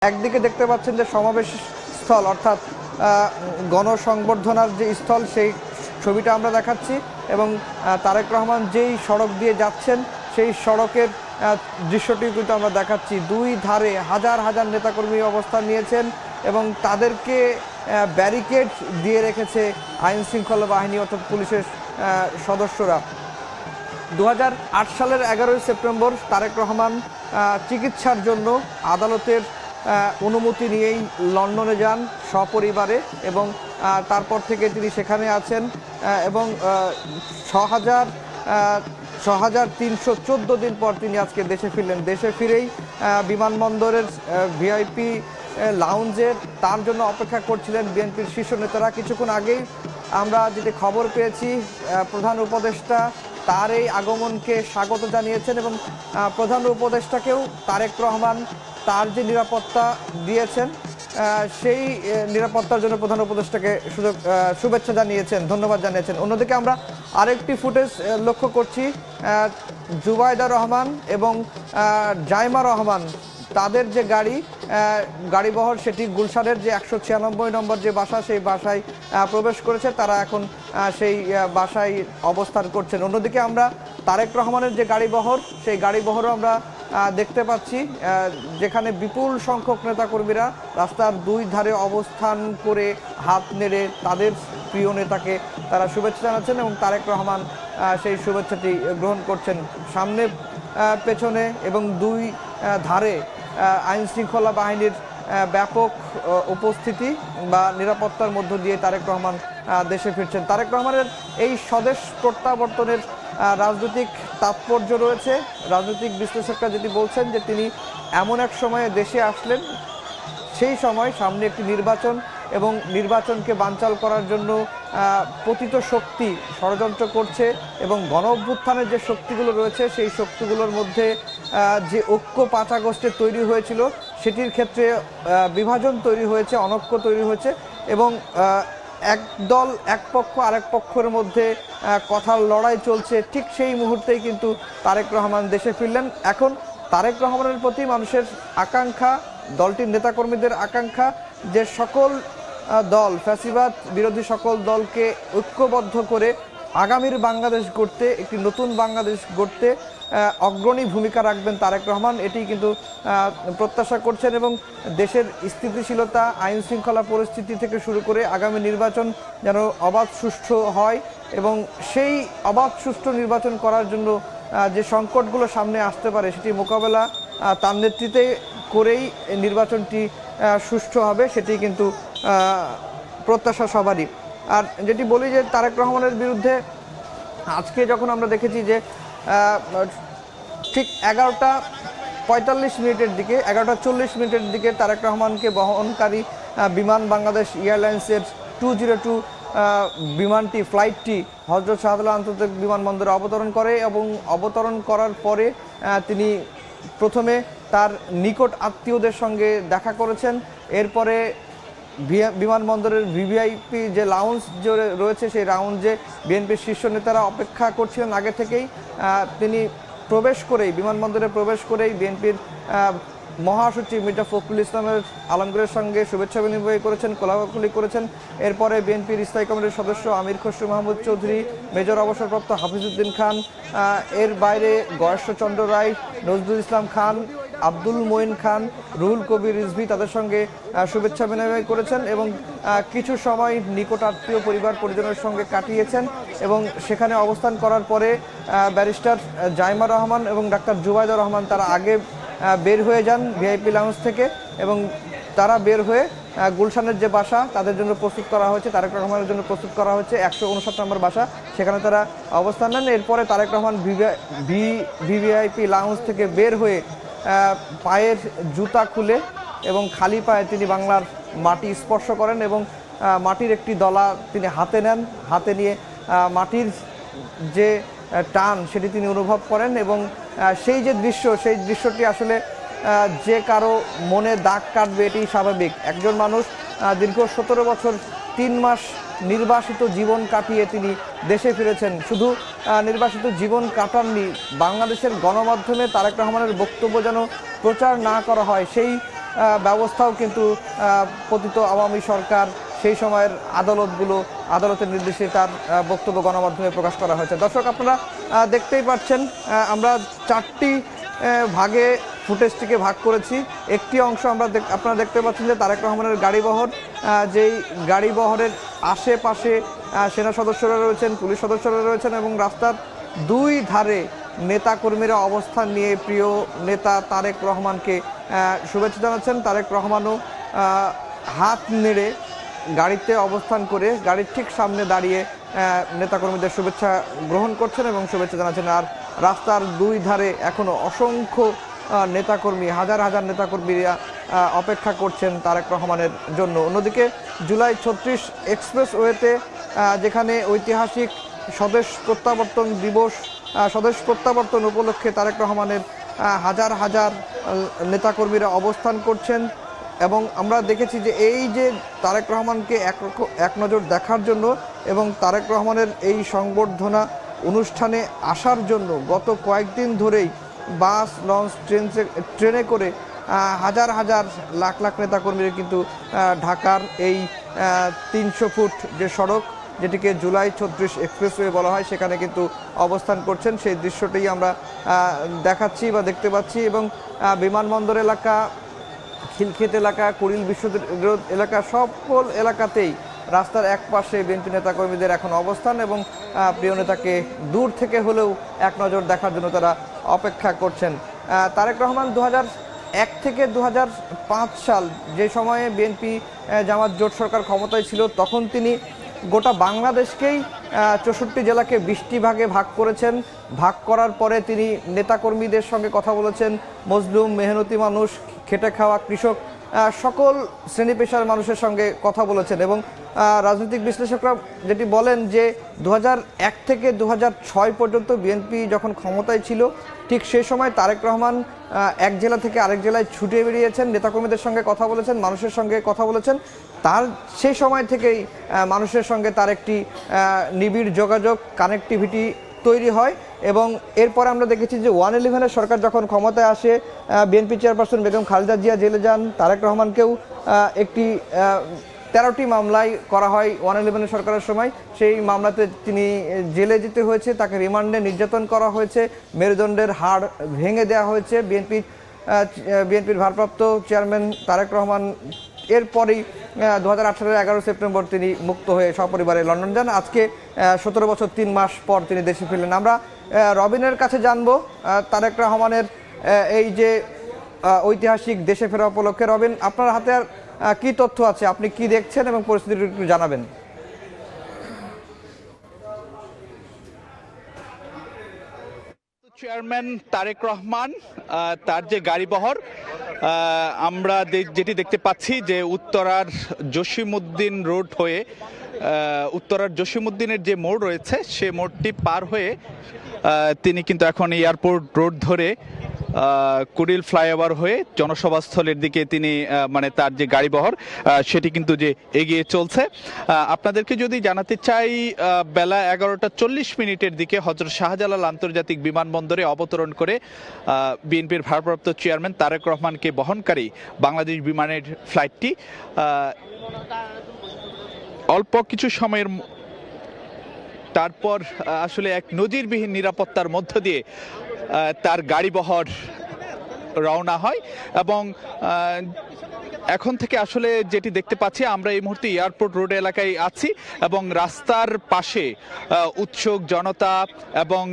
একদিকে দেখতে পাচ্ছেন যে সমাবেশ স্থল অর্থাৎ গণসংবর্ধনার যে স্থল সেই ছবিটা আমরা দেখাচ্ছি এবং তারেক রহমান যেই সড়ক দিয়ে যাচ্ছেন সেই সড়কের দৃশ্যটি কিন্তু আমরা দেখাচ্ছি। দুই ধারে হাজার হাজার নেতাকর্মী অবস্থান নিয়েছেন এবং তাদেরকে ব্যারিকেড দিয়ে রেখেছে আইন শৃঙ্খলা বাহিনী অর্থাৎ পুলিশের সদস্যরা। 2008 সালের 11ই সেপ্টেম্বর তারেক রহমান চিকিৎসার জন্য আদালতের অনুমতি নিয়েই লন্ডনে যান সপরিবারে এবং তারপর থেকে তিনি সেখানে আছেন এবং 6,314 দিন পর তিনি আজকে দেশে ফিরলেন। দেশে ফিরেই বিমানবন্দরের ভিআইপি লাউঞ্জের তার জন্য অপেক্ষা করছিলেন বিএনপির শীর্ষ নেতারা। কিছুক্ষণ আগেই আমরা যেটি খবর পেয়েছি প্রধান উপদেষ্টা তার এই আগমনকে স্বাগত জানিয়েছেন এবং প্রধান উপদেষ্টাকেও তারেক রহমান তার যে নিরাপত্তা দিয়েছেন সেই নিরাপত্তার জন্য প্রধান উপদেষ্টাকে শুভেচ্ছা জানিয়েছেন, ধন্যবাদ জানিয়েছেন। অন্যদিকে আমরা আরেকটি ফুটেজ লক্ষ্য করছি, জুবাইদা রহমান এবং জাইমা রহমান তাদের যে গাড়িবহর সেটি গুলশানের যে 196 নম্বর যে বাসা সেই বাসায় প্রবেশ করেছে। তারা এখন সেই বাসায় অবস্থান করছেন। অন্যদিকে আমরা তারেক রহমানের যে গাড়িবহর সেই গাড়িবহরও আমরা দেখতে পাচ্ছি, যেখানে বিপুল সংখ্যক নেতাকর্মীরা রাস্তার দুই ধারে অবস্থান করে হাত নেড়ে তাদের প্রিয় নেতাকে তারা শুভেচ্ছা জানাচ্ছেন এবং তারেক রহমান সেই শুভেচ্ছাটি গ্রহণ করছেন। সামনে পেছনে এবং দুই ধারে আইন শৃঙ্খলা বাহিনীর ব্যাপক উপস্থিতি বা নিরাপত্তার মধ্য দিয়ে তারেক রহমান দেশে ফিরছেন। তারেক রহমানের এই স্বদেশ প্রত্যাবর্তনের রাজনৈতিক তাৎপর্য রয়েছে। রাজনৈতিক বিশ্লেষকরা যেটি বলছেন যে তিনি এমন এক সময়ে দেশে আসলেন, সেই সময় সামনে একটি নির্বাচন এবং নির্বাচনকে বানচাল করার জন্য পতিত শক্তি ষড়যন্ত্র করছে এবং গণ অভ্যুত্থানের যে শক্তিগুলো রয়েছে সেই শক্তিগুলোর মধ্যে যে ঐক্য 5 আগস্টে তৈরি হয়েছিল সেটির ক্ষেত্রে বিভাজন তৈরি হয়েছে, অনৈক্য তৈরি হয়েছে এবং এক দল এক পক্ষ আরেক পক্ষের মধ্যে কথার লড়াই চলছে। ঠিক সেই মুহূর্তেই কিন্তু তারেক রহমান দেশে ফিরলেন। এখন তারেক রহমানের প্রতি মানুষের আকাঙ্ক্ষা, দলটির নেতাকর্মীদের আকাঙ্ক্ষা যে সকল দল ফ্যাসিবাদ বিরোধী সকল দলকে ঐক্যবদ্ধ করে আগামীর বাংলাদেশ গড়তে, একটি নতুন বাংলাদেশ গড়তে অগ্রণী ভূমিকা রাখবেন তারেক রহমান, এটি কিন্তু প্রত্যাশা করছেন এবং দেশের স্থিতিশীলতা, আইন শৃঙ্খলা পরিস্থিতি থেকে শুরু করে আগামী নির্বাচন যেন অবাধ সুষ্ঠু হয় এবং সেই অবাধ সুষ্ঠু নির্বাচন করার জন্য যে সংকটগুলো সামনে আসতে পারে সেটি মোকাবেলা তার নেতৃত্বে করেই নির্বাচনটি সুষ্ঠু হবে, সেটি কিন্তু প্রত্যাশা সবারই। আর যেটি বলি যে তারেক রহমানের বিরুদ্ধে আজকে যখন আমরা দেখেছি যে ঠিক 11:45 দিকে 11:40 দিকে তারেক রহমানকে বহনকারী বিমান বাংলাদেশ এয়ারলাইন্সের 202 বিমানটি ফ্লাইটটি হযরত শাহজালাল আন্তর্জাতিক বিমানবন্দরে অবতরণ করে এবং অবতরণ করার পরে তিনি প্রথমে তার নিকট আত্মীয়দের সঙ্গে দেখা করেছেন। এরপরে বিমানবন্দরের ভিভিআইপি যে লাউঞ্জ রয়েছে সেই লাউঞ্জে বিএনপির শীর্ষ নেতারা অপেক্ষা করছিলেন আগে থেকেই। তিনি বিমানবন্দরে প্রবেশ করেই বিএনপির মহাসচিব মির্জা ফখরুল ইসলামের আলমগীরের সঙ্গে শুভেচ্ছা বিনিময় করেছেন, কোলাকুলি করেছেন। এরপরে বিএনপির স্থায়ী কমিটির সদস্য আমির খসরু মাহমুদ চৌধুরী, মেজর অবসরপ্রাপ্ত হাফিজউদ্দিন খান, এর বাইরে গয়েশ্বরচন্দ্র রায়, নজরুল ইসলাম খান, আব্দুল মঈন খান, রুহুল কবির রিজভী তাদের সঙ্গে শুভেচ্ছা বিনিময় করেছেন এবং কিছু সময় নিকট আত্মীয় পরিবার পরিজনের সঙ্গে কাটিয়েছেন এবং সেখানে অবস্থান করার পরে ব্যারিস্টার জাইমা রহমান এবং ডাক্তার জুবাইদা রহমান তারা আগে বের হয়ে যান ভিআইপি লাউঞ্জ থেকে এবং তারা বের হয়ে গুলশানের যে বাসা তাদের জন্য প্রস্তুত করা হয়েছে, তারেক রহমানের জন্য প্রস্তুত করা হয়েছে 159 নম্বর বাসা, সেখানে তারা অবস্থান নেন। এরপরে তারেক রহমান ভিভিআইপি লাউঞ্জ থেকে বের হয়ে পায়ের জুতা খুলে এবং খালি পায়ে তিনি বাংলার মাটি স্পর্শ করেন এবং মাটির একটি দলা তিনি হাতে নেন। হাতে নিয়ে মাটির যে টান সেটি তিনি অনুভব করেন এবং সেই যে সেই দৃশ্যটি আসলে যে কারো মনে দাগ কাটবে এটি স্বাভাবিক। একজন মানুষ দীর্ঘ 17 বছর 3 মাস নির্বাসিত জীবন কাটিয়ে তিনি দেশে ফিরেছেন। শুধু নির্বাসিত জীবন কাটাননি, বাংলাদেশের গণমাধ্যমে তারেক রহমানের বক্তব্য যেন প্রচার না করা হয় সেই ব্যবস্থাও কিন্তু পতিত আওয়ামী সরকার সেই সময়ের আদালতের নির্দেশে তার বক্তব্য গণমাধ্যমে প্রকাশ করা হয়েছে। দর্শক, আপনারা দেখতেই পাচ্ছেন আমরা 4টি ভাগে ফুটেজটিকে ভাগ করেছি। একটি অংশ আপনারা দেখতে পাচ্ছেন যে তারেক রহমানের গাড়িবহর, যেই গাড়িবহরের আশেপাশে সেনা সদস্যরা রয়েছেন, পুলিশ সদস্যরা রয়েছেন এবং রাস্তার দুই ধারে নেতাকর্মীরা অবস্থান নিয়ে প্রিয় নেতা তারেক রহমানকে শুভেচ্ছা জানাচ্ছেন। তারেক রহমানও হাত নেড়ে গাড়িতে অবস্থান করে গাড়ির ঠিক সামনে দাঁড়িয়ে নেতাকর্মীদের শুভেচ্ছা গ্রহণ করছেন এবং শুভেচ্ছা জানাচ্ছেন। আর রাস্তার দুই ধারে এখনও অসংখ্য নেতাকর্মী, হাজার হাজার নেতাকর্মীরা অপেক্ষা করছেন তারেক রহমানের জন্য। অন্যদিকে জুলাই 36 এক্সপ্রেসওয়েতে যেখানে ঐতিহাসিক স্বদেশ প্রত্যাবর্তন দিবস, স্বদেশ প্রত্যাবর্তন উপলক্ষে তারেক রহমানের হাজার হাজার নেতাকর্মীরা অবস্থান করছেন এবং আমরা দেখেছি যে এই যে তারেক রহমানকে এক নজর দেখার জন্য এবং তারেক রহমানের এই সংবর্ধনা অনুষ্ঠানে আসার জন্য গত কয়েকদিন ধরেই বাস, লঞ্চ, ট্রেনে করে হাজার হাজার লাখ লাখ নেতাকর্মীরা কিন্তু ঢাকার এই 300 ফুট যে সড়ক, যেটিকে জুলাই 36 এক্সপ্রেসওয়ে বলা হয়, সেখানে কিন্তু অবস্থান করছেন। সেই দৃশ্যটি আমরা দেখাচ্ছি বা দেখতে পাচ্ছি এবং বিমানবন্দর এলাকা, খিলক্ষেত এলাকা, কুড়িল বিশ্ব রোড এলাকা, সকল এলাকাতেই রাস্তার এক পাশে বিএনপি নেতাকর্মীদের এখন অবস্থান এবং প্রিয় নেতাকে দূর থেকে হলেও এক নজর দেখার জন্য তারা অপেক্ষা করছেন। তারেক রহমান 2001 থেকে 2005 সাল যে সময়ে বিএনপি জামাত জোট সরকার ক্ষমতায় ছিল, তখন তিনি গোটা বাংলাদেশকেই 64 জেলাকে 20টি ভাগে ভাগ করেছেন। ভাগ করার পরে তিনি নেতাকর্মীদের সঙ্গে কথা বলেছেন, মজলুম, মেহনতি মানুষ, খেটে খাওয়া কৃষক, সকল শ্রেণী পেশার মানুষের সঙ্গে কথা বলেছেন এবং রাজনৈতিক বিশ্লেষকরা যেটি বলেন যে 2001 থেকে 2006 পর্যন্ত বিএনপি যখন ক্ষমতায় ছিল, ঠিক সেই সময় তারেক রহমান এক জেলা থেকে আরেক জেলায় ছুটে বেরিয়েছেন, নেতাকর্মীদের সঙ্গে কথা বলেছেন, মানুষের সঙ্গে কথা বলেছেন। তার সেই সময় থেকেই মানুষের সঙ্গে তার একটি নিবিড় যোগাযোগ, কানেক্টিভিটি তৈরি হয় এবং এরপর আমরা দেখেছি যে 111-এর সরকার যখন ক্ষমতায় আসে, বিএনপি চেয়ারপারসন বেগম খালেদা জিয়া জেলে যান, তারেক রহমানকেও একটি 13টি মামলায় করা হয় 111-এর সরকারের সময়। সেই মামলাতে তিনি জেলে যেতে হয়েছে, তাকে রিমান্ডে নির্যাতন করা হয়েছে, মেরুদণ্ডের হাড় ভেঙে দেওয়া হয়েছে। বিএনপির ভারপ্রাপ্ত চেয়ারম্যান তারেক রহমান এরপরেই 2018-এর 11 সেপ্টেম্বর তিনি মুক্ত হয়ে সপরিবারে লন্ডন যান। আজকে 17 বছর 3 মাস পর তিনি দেশে ফিরলেন। আমরা রবিনের কাছে জানবো তারেক রহমানের এই যে ঐতিহাসিক দেশে ফেরা উপলক্ষে। রবিন, আপনার হাতে আর কি তথ্য আছে, আপনি কি দেখছেন এবং পরিস্থিতি একটু জানাবেন। চেয়ারম্যান তারেক রহমান তার যে গাড়িবহর আমরা যেটি দেখতে পাচ্ছি যে উত্তরার জসিমউদ্দিন রোড হয়ে উত্তরার জসিমউদ্দিনের যে মোড় রয়েছে সে মোড়টি পার হয়ে তিনি কিন্তু এখন এয়ারপোর্ট রোড ধরে কুড়িল ফ্লাইওভার হয়ে জনসভাস্থলের দিকে তিনি মানে তার যে গাড়িবহর সেটি কিন্তু যে এগিয়ে চলছে। আপনাদেরকে যদি জানাতে চাই, বেলা 11:40 দিকে হযরত শাহজালাল আন্তর্জাতিক বিমানবন্দরে অবতরণ করে বিএনপির ভারপ্রাপ্ত চেয়ারম্যান তারেক রহমানকে বহনকারী বাংলাদেশ বিমানের ফ্লাইটটি অল্প কিছু সময়ের তারপর আসলে এক নজিরবিহীন নিরাপত্তার মধ্য দিয়ে তার গাড়িবহর রওনা হয় এবং এখন থেকে আসলে যেটি দেখতে পাচ্ছি, আমরা এই মুহূর্তে এয়ারপোর্ট রোড এলাকায় আছি এবং রাস্তার পাশে উৎসুক জনতা এবং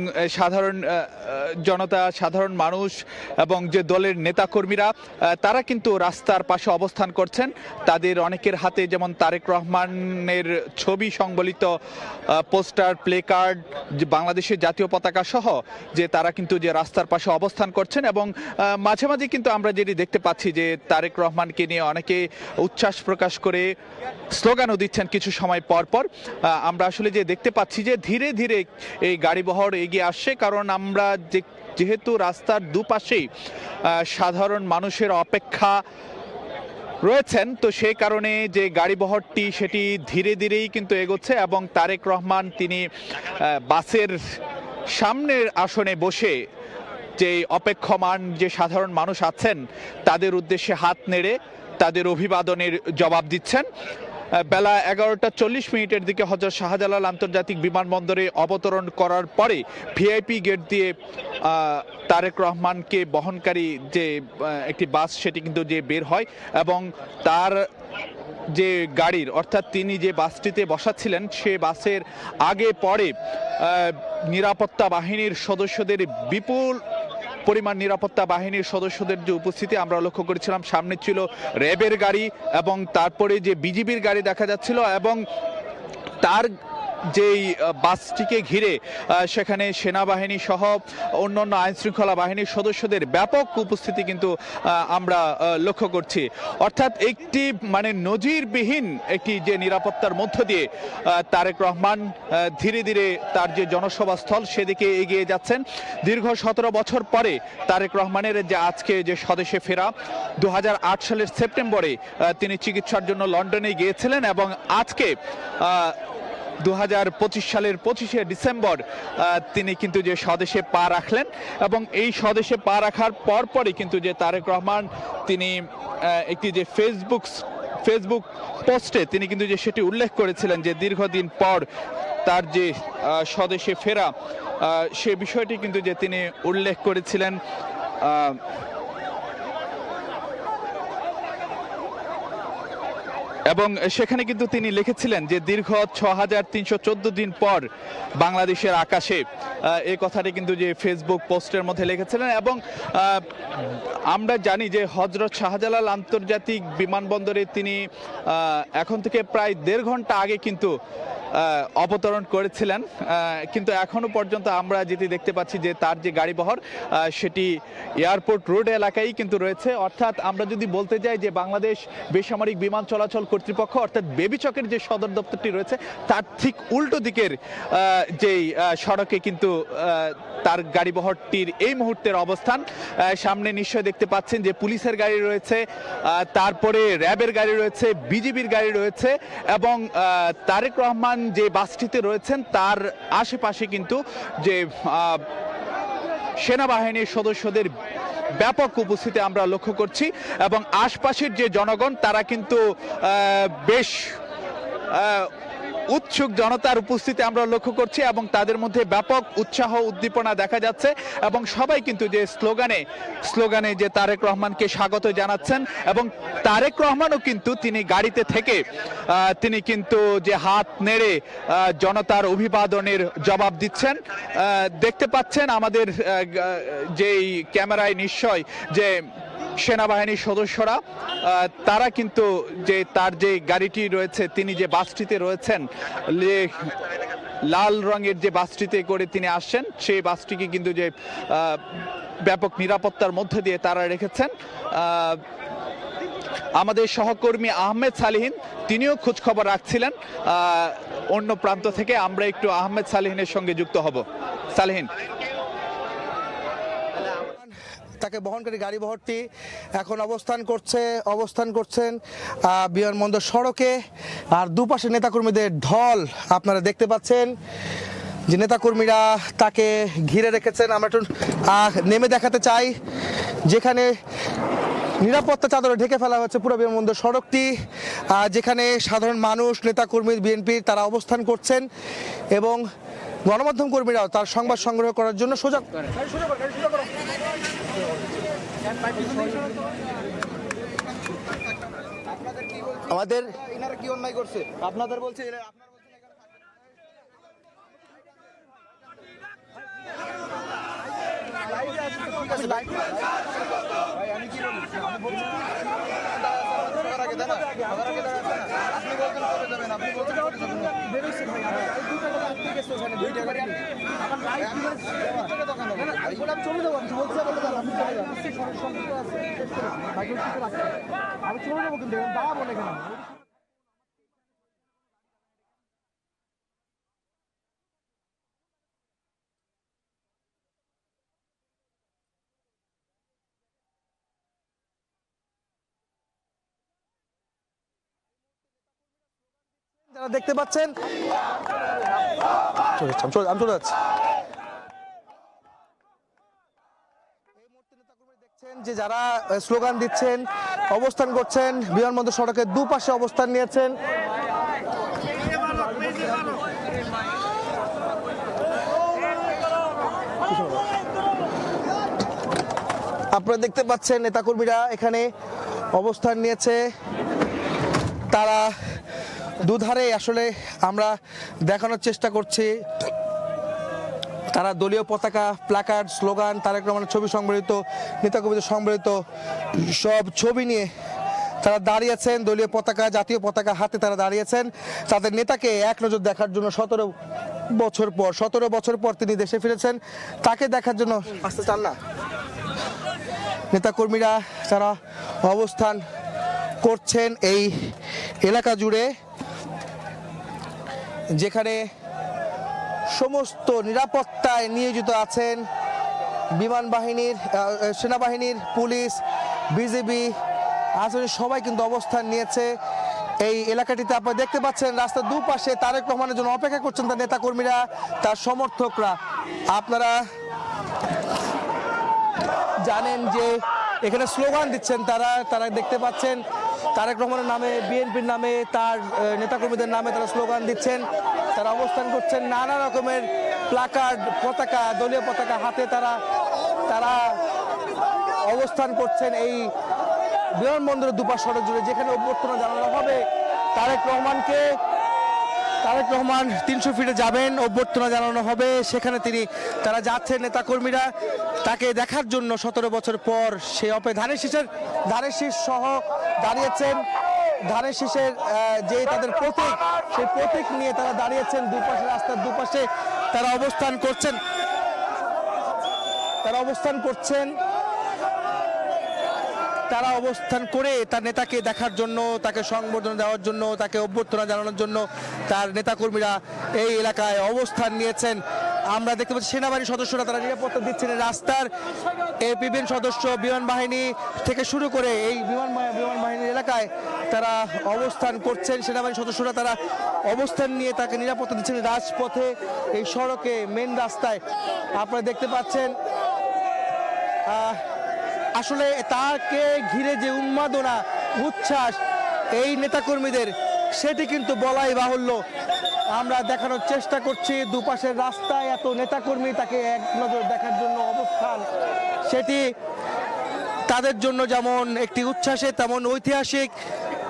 সাধারণ মানুষ এবং যে দলের নেতাকর্মীরা তারা কিন্তু রাস্তার পাশে অবস্থান করছেন। তাদের অনেকের হাতে যেমন তারেক রহমানের ছবি সংবলিত পোস্টার, প্লে কার্ড, বাংলাদেশের জাতীয় পতাকা সহ যে তারা কিন্তু যে রাস্তার পাশে অবস্থান করছেন এবং মাঝে মাঝে কিন্তু আমরা যেটি দেখতে পাচ্ছি যে তারেক রহমানকে নিয়ে অনেকে উচ্ছ্বাস প্রকাশ করে স্লোগানও দিচ্ছেন কিছু সময় পর পর। আমরা আসলে যে দেখতে পাচ্ছি যে ধীরে ধীরে এই গাড়িবহর এগিয়ে আসছে, কারণ আমরা যেহেতু রাস্তার দুপাশেই সাধারণ মানুষের অপেক্ষা রয়েছেন, তো সেই কারণে যে গাড়িবহরটি সেটি ধীরে ধীরেই কিন্তু এগোচ্ছে এবং তারেক রহমান তিনি বাসের সামনের আসনে বসে যে অপেক্ষমান যে সাধারণ মানুষ আছেন তাদের উদ্দেশ্যে হাত নেড়ে তাদের অভিবাদনের জবাব দিচ্ছেন। বেলা 11:40 দিকে হযরত শাহজালাল আন্তর্জাতিক বিমানবন্দরে অবতরণ করার পরে ভিআইপি গেট দিয়ে তারেক রহমানকে বহনকারী যে একটি বাস সেটি কিন্তু যে বের হয় এবং তার যে গাড়ির অর্থাৎ তিনি যে বাসটিতে বসাচ্ছিলেন সে বাসের আগে পরে নিরাপত্তা বাহিনীর সদস্যদের বিপুল পরিমাণ নিরাপত্তা বাহিনীর সদস্যদের যে উপস্থিতি আমরা লক্ষ্য করেছিলাম। সামনে ছিল র্যাবের গাড়ি এবং তারপরে যে বিজিবির গাড়ি দেখা যাচ্ছিল এবং তার যেই বাসটিকে ঘিরে সেখানে সেনাবাহিনী সহ অন্যান্য আইন শৃঙ্খলা বাহিনীর সদস্যদের ব্যাপক উপস্থিতি কিন্তু আমরা লক্ষ্য করছি। অর্থাৎ একটি মানে নজিরবিহীন একটি যে নিরাপত্তার মধ্য দিয়ে তারেক রহমান ধীরে ধীরে তার যে জনসভাস্থল সেদিকে এগিয়ে যাচ্ছেন। দীর্ঘ 17 বছর পরে তারেক রহমানের যে আজকে যে স্বদেশে ফেরা, 2008 সালের সেপ্টেম্বরে তিনি চিকিৎসার জন্য লন্ডনে গিয়েছিলেন এবং আজকে 2025 সালের 25শে ডিসেম্বর তিনি কিন্তু যে স্বদেশে পা রাখলেন এবং এই স্বদেশে পা রাখার পরপরই কিন্তু যে তারেক রহমান তিনি একটি যে ফেসবুক পোস্টে তিনি কিন্তু যে সেটি উল্লেখ করেছিলেন যে দীর্ঘদিন পর তার যে স্বদেশে ফেরা সে বিষয়টি কিন্তু যে তিনি উল্লেখ করেছিলেন। এবং সেখানে কিন্তু তিনি লিখেছিলেন যে দীর্ঘ 6314 দিন পর বাংলাদেশের আকাশে, এই কথাটি কিন্তু যে ফেসবুক পোস্টের মধ্যে লিখেছিলেন। এবং আমরা জানি যে হযরত শাহজালাল আন্তর্জাতিক বিমানবন্দরে তিনি এখন থেকে প্রায় 1.5 ঘন্টা আগে কিন্তু অবতরণ করেছিলেন, কিন্তু এখনো পর্যন্ত আমরা যেটি দেখতে পাচ্ছি যে তার যে গাড়িবহর সেটি এয়ারপোর্ট রোড এলাকায় কিন্তু রয়েছে। অর্থাৎ আমরা যদি বলতে যাই যে বাংলাদেশ বেসামরিক বিমান চলাচল কর্তৃপক্ষ অর্থাৎ বেবিচকের যে সদর দপ্তরটি রয়েছে তার ঠিক উল্টো দিকের যেই সড়কে কিন্তু তার গাড়িবহরটির এই মুহূর্তের অবস্থান। সামনে নিশ্চয় দেখতে পাচ্ছেন যে পুলিশের গাড়ি রয়েছে, তারপরে র্যাবের গাড়ি রয়েছে, বিজিবির গাড়ি রয়েছে এবং তারেক রহমান যে বাসটিতে রয়েছেন তার আশেপাশে কিন্তু যে সেনাবাহিনীর সদস্যদের ব্যাপক উপস্থিতি আমরা লক্ষ্য করছি এবং আশপাশের যে জনগণ তারা কিন্তু বেশ উৎসুক জনতার উপস্থিতি আমরা লক্ষ্য করছি এবং তাদের মধ্যে ব্যাপক উৎসাহ উদ্দীপনা দেখা যাচ্ছে এবং সবাই কিন্তু যে স্লোগানে যে তারেক রহমানকে স্বাগত জানাচ্ছেন এবং তারেক রহমানও কিন্তু তিনি গাড়িতে থেকে তিনি কিন্তু যে হাত নেড়ে জনতার অভিবাদনের জবাব দিচ্ছেন। দেখতে পাচ্ছেন আমাদের যেই ক্যামেরায় নিশ্চয় যে সেনাবাহিনীর সদস্যরা তারা কিন্তু যে তার যে গাড়িটি রয়েছে তিনি যে বাসটিতে রয়েছেন লাল রঙের যে বাসটিতে করে তিনি আসছেন সেই বাসটিকে কিন্তু যে ব্যাপক নিরাপত্তার মধ্যে দিয়ে তারা রেখেছেন। আমাদের সহকর্মী আহমেদ সালিহিন তিনিও খোঁজ খবর রাখছিলেন অন্য প্রান্ত থেকে। আমরা একটু আহমেদ সালিহিনের সঙ্গে যুক্ত হব। সালিহিন, তাকে বহনকারী গাড়ি বহরটি এখন অবস্থান করছেন বিমানবন্দর সড়কে আর দুপাশে নেতাকর্মীদের ঢল আপনারা দেখতে পাচ্ছেন যে নেতাকর্মীরা তাকে ঘিরে রেখেছেন। আমরা একটু নেমে দেখাতে চাই যেখানে নিরাপত্তা চাদরে ঢেকে ফেলা হয়েছে পুরো বিমানবন্দর সড়কটি, যেখানে সাধারণ মানুষ নেতাকর্মী বিএনপির তারা অবস্থান করছেন এবং গণমাধ্যম কর্মীরাও তার সংবাদ সংগ্রহ করার জন্য সোজা আমাদের ইনারা কি অন্যায় করছে আপনাদের বলছে আমি চলে যাবো কিন্তু দাঁড়াবো না কেন? যারা দেখতে পাচ্ছেন আমি চলে যাচ্ছি। যে যারা স্লোগান দিচ্ছেন, অবস্থান করছেন, বিমানবন্দর সড়কের দুপাশে অবস্থান নিয়েছেন। আপনারা দেখতে পাচ্ছেন নেতাকর্মীরা এখানে অবস্থান নিয়েছে। তারা দুধারে আসলে আমরা দেখানোর চেষ্টা করছি, তারা দলীয় পতাকা, প্ল্যাকার্ড, স্লোগান, তারেক রহমানের ছবি সংবলিত, নেতাকর্মীদের সংবলিত সব ছবি নিয়ে তারা দাঁড়িয়েছেন। দলীয় পতাকা, জাতীয় পতাকা হাতে তারা দাঁড়িয়েছেন তাদের নেতাকে এক নজর দেখার জন্য। 17 বছর পর তিনি দেশে ফিরেছেন, তাকে দেখার জন্য আসতে চান না নেতাকর্মীরা। তারা অবস্থান করছেন এই এলাকা জুড়ে, যেখানে সমস্ত নিরাপত্তায় নিয়োজিত আছেন বিমান বাহিনীর, সেনাবাহিনীর, পুলিশ, বিজিবি, আসলে সবাই কিন্তু অবস্থান নিয়েছে এই এলাকাটিতে। আপনারা দেখতে পাচ্ছেন রাস্তার দুপাশে তারেক রহমানের জন্য অপেক্ষা করছেন তার নেতাকর্মীরা, তার সমর্থকরা। আপনারা জানেন যে এখানে স্লোগান দিচ্ছেন তারা দেখতে পাচ্ছেন তারেক রহমানের নামে, বিএনপির নামে, তার নেতাকর্মীদের নামে তারা স্লোগান দিচ্ছেন। তারা অবস্থান করছেন নানা রকমের প্ল্যাকার্ড, পতাকা, দলীয় পতাকা হাতে তারা অবস্থান করছেন এই বিমানবন্দরের দুপাশ সড়ক জুড়ে, যেখানে অভ্যর্থনা জানানো হবে তারেক রহমানকে। তারেক রহমান 300 ফিটে যাবেন, অভ্যর্থনা জানানো হবে, সেখানে তারা যাচ্ছেন নেতাকর্মীরা তাকে দেখার জন্য। 17 বছর পর সে ধানের শীষ সহ দাঁড়িয়েছেন। ধানের শীষের যে তাদের প্রতীক, সেই প্রতীক নিয়ে তারা দাঁড়িয়েছেন দুপাশে, রাস্তার দুপাশে তারা অবস্থান করে তার নেতাকে দেখার জন্য, তাকে সংবর্ধনা দেওয়ার জন্য, তাকে অভ্যর্থনা জানানোর জন্য তার নেতাকর্মীরা এই এলাকায় অবস্থান নিয়েছেন। আমরা দেখতে পাচ্ছি সেনাবাহিনীর সদস্যরা তারা নিরাপত্তা দিচ্ছেন রাস্তার। বিভিন্ন সদস্য, বিমান বাহিনী থেকে শুরু করে এই বিমান বাহিনীর এলাকায় তারা অবস্থান করছেন। সেনাবাহিনীর সদস্যরা তারা অবস্থান নিয়ে তাকে নিরাপত্তা দিচ্ছেন রাজপথে, এই সড়কে, মেন রাস্তায়। আপনারা দেখতে পাচ্ছেন আসলে তাকে ঘিরে যে উন্মাদনা, উচ্ছ্বাস এই নেতাকর্মীদের, সেটি কিন্তু বলাই বাহুল্য। আমরা দেখানোর চেষ্টা করছি দুপাশের রাস্তায় এত নেতাকর্মী তাকে এক নজর দেখার জন্য অবস্থান, সেটি তাদের জন্য যেমন একটি উচ্ছ্বাসে তেমন ঐতিহাসিক,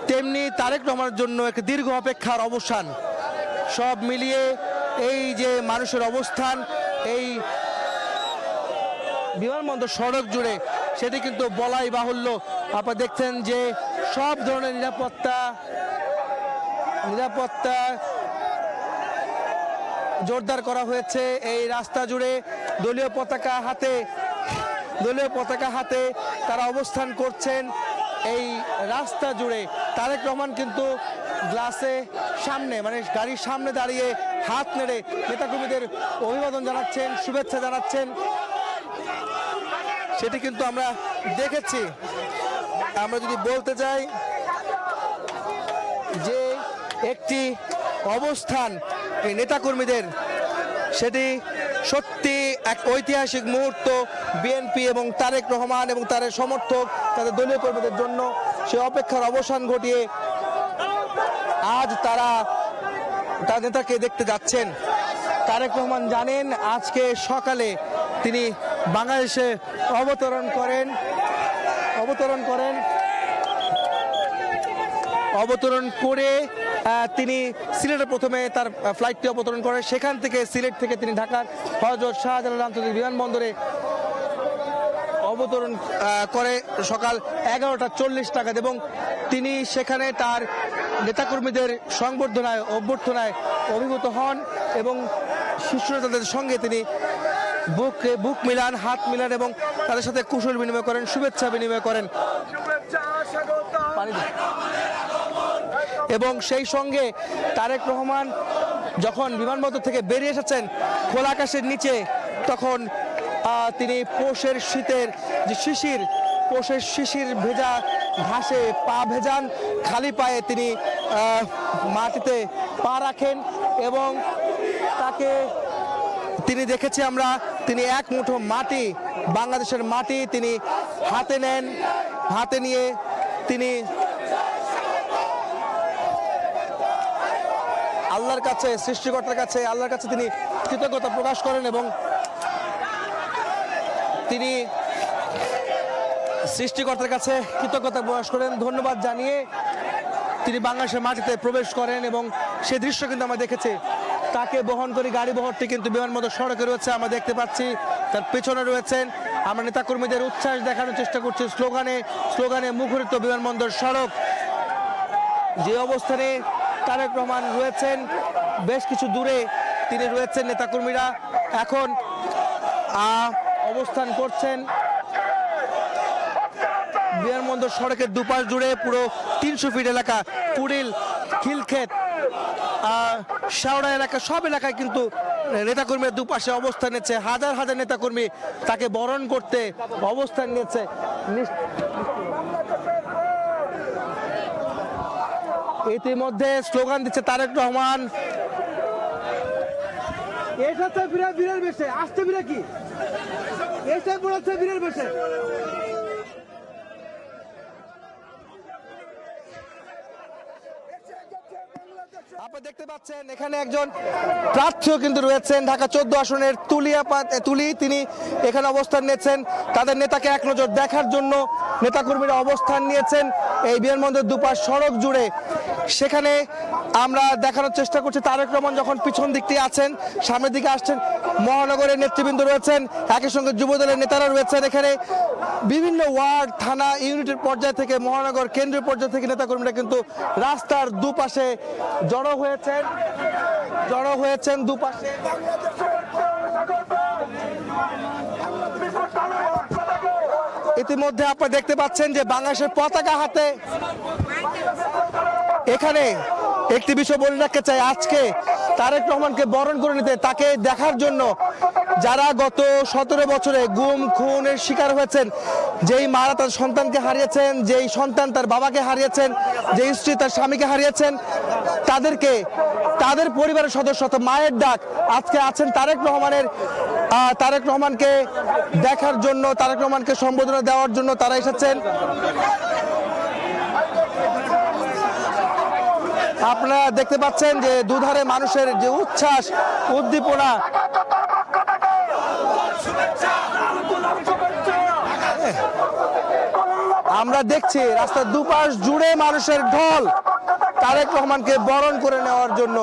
তেমনি তারেক রহমানের জন্য এক দীর্ঘ অপেক্ষার অবসান। সব মিলিয়ে এই যে মানুষের অবস্থান এই বিমানবন্দর সড়ক জুড়ে, সেটি কিন্তু বলাই বাহুল্য। আপনারা দেখছেন যে সব ধরনের নিরাপত্তা জোরদার করা হয়েছে এই রাস্তা জুড়ে। দলীয় পতাকা হাতে তারা অবস্থান করছেন এই রাস্তা জুড়ে। তারেক রহমান কিন্তু গ্লাসে সামনে, মানে গাড়ির সামনে দাঁড়িয়ে হাত নেড়ে নেতাকর্মীদের অভিবাদন জানাচ্ছেন, শুভেচ্ছা জানাচ্ছেন, সেটি কিন্তু আমরা দেখেছি। আমরা যদি বলতে যাই যে একটি অবস্থান এই নেতাকর্মীদের, সেটি সত্যি এক ঐতিহাসিক মুহূর্ত বিএনপি এবং তারেক রহমান এবং তার সমর্থক, তাদের দলীয় কর্মীদের জন্য। সে অপেক্ষার অবসান ঘটিয়ে আজ তারা তার নেতাকে দেখতে যাচ্ছেন। তারেক রহমান জানেন আজকে সকালে তিনি বাংলাদেশে অবতরণ করে তিনি সিলেটে প্রথমে তার ফ্লাইটটি অবতরণ করেন। সেখান থেকে সিলেট থেকে তিনি ঢাকার হযরত শাহজালাল আন্তর্জাতিক বিমানবন্দরে অবতরণ করে সকাল 11টা 40 এবং তিনি সেখানে তার নেতাকর্মীদের অভ্যর্থনায় অভিভূত হন এবং শীর্ষ নেতাদের সঙ্গে তিনি বুক মিলান, হাত মিলান এবং তাদের সাথে কুশল বিনিময় করেন, শুভেচ্ছা বিনিময় করেন। এবং সেই সঙ্গে তারেক রহমান যখন বিমানবন্দর থেকে বেরিয়ে এসেছেন খোলা আকাশের নিচে, তখন তিনি পৌষের শিশির ভেজা ঘাসে পা ভেজান, খালি পায়ে তিনি মাটিতে পা রাখেন এবং তিনি দেখেছি আমরা, তিনি এক মুঠো মাটি, বাংলাদেশের মাটি তিনি হাতে নেন, হাতে নিয়ে তিনি আল্লাহর কাছে, সৃষ্টিকর্তার কাছে, আল্লাহর কাছে তিনি কৃতজ্ঞতা প্রকাশ করেন এবং তিনি সৃষ্টিকর্তার কাছে কৃতজ্ঞতা প্রকাশ করেন, ধন্যবাদ জানিয়ে তিনি বাংলাদেশের মাটিতে প্রবেশ করেন। এবং সেই দৃশ্য কিন্তু আমরা দেখেছি। তাকে বহন করে গাড়ি বহরটি কিন্তু বিমানবন্দর সড়কে রয়েছে, আমরা দেখতে পাচ্ছি। তার পেছনে রয়েছেন। আমরা নেতাকর্মীদের উচ্ছ্বাস দেখানোর চেষ্টা করছি স্লোগানে মুখরিত বিমানবন্দর সড়ক। যে অবস্থানে তারেক রহমান রয়েছেন, বেশ কিছু দূরে তিনি রয়েছেন। নেতাকর্মীরা এখন অবস্থান করছেন বিমানবন্দর সড়কের দুপাশ জুড়ে। পুরো 300 ফিট এলাকা, কুড়িল, খিলক্ষেত, শাওড়া এলাকা, সব এলাকায় কিন্তু নেতাকর্মীরা দুপাশে অবস্থান নিয়েছে। হাজার হাজার নেতাকর্মী তাকে বরণ করতে অবস্থান নিয়েছে। ইতিমধ্যে স্লোগান দিচ্ছে তারেক রহমান। এসেছে বীরের বেশে, আসছে বীরে কি এসে পড়েছে বীরের বেশে। আপনারা দেখতে পাচ্ছেন এখানে একজন প্রার্থীও কিন্তু রয়েছেন, ঢাকা 14 আসনের তুলি, তিনি এখানে অবস্থান নিয়েছেন। তাদের নেতাকে এক নজর দেখার জন্য নেতাকর্মীরা অবস্থান নিয়েছেন এই বিমানবন্দর দুপাশ সড়ক জুড়ে। সেখানে আমরা দেখানোর চেষ্টা করছি তারেক রহমান যখন পিছন দিকটি আছেন, সামনের দিকে আসছেন মহানগরের নেতৃবৃন্দ রয়েছেন, একই সঙ্গে যুবদলের নেতারা রয়েছেন। এখানে বিভিন্ন ওয়ার্ড, থানা, ইউনিটের পর্যায় থেকে, মহানগর কেন্দ্রীয় পর্যায় থেকে নেতাকর্মীরা কিন্তু রাস্তার দুপাশে জড়ো হয়েছেন দুপাশে। ইতিমধ্যে আপনারা দেখতে পাচ্ছেন যে বাংলাদেশের পতাকা হাতে। এখানে একটি বিষয় বলে রাখতে চাই, আজকে তারেক রহমানকে বরণ করে নিতে, তাকে দেখার জন্য যারা গত 17 বছরে গুম খুনের শিকার হয়েছেন, যেই মারা তার সন্তানকে হারিয়েছেন, যেই সন্তান তার বাবাকে হারিয়েছেন, যেই স্ত্রী তার স্বামীকে হারিয়েছেন, তাদের পরিবারের সদস্য, মায়ের ডাক আজকে আছেন তারেক রহমানকে দেখার জন্য, তারেক রহমানকে সম্বোধনা দেওয়ার জন্য তারা এসেছেন। আপনারা দেখতে পাচ্ছেন যে দুধারে মানুষের যে উচ্ছ্বাস, উদ্দীপনা। আমরা দেখছি রাস্তার দুপাশ জুড়ে মানুষের ঢল তারেক রহমানকে বরণ করে নেওয়ার জন্য।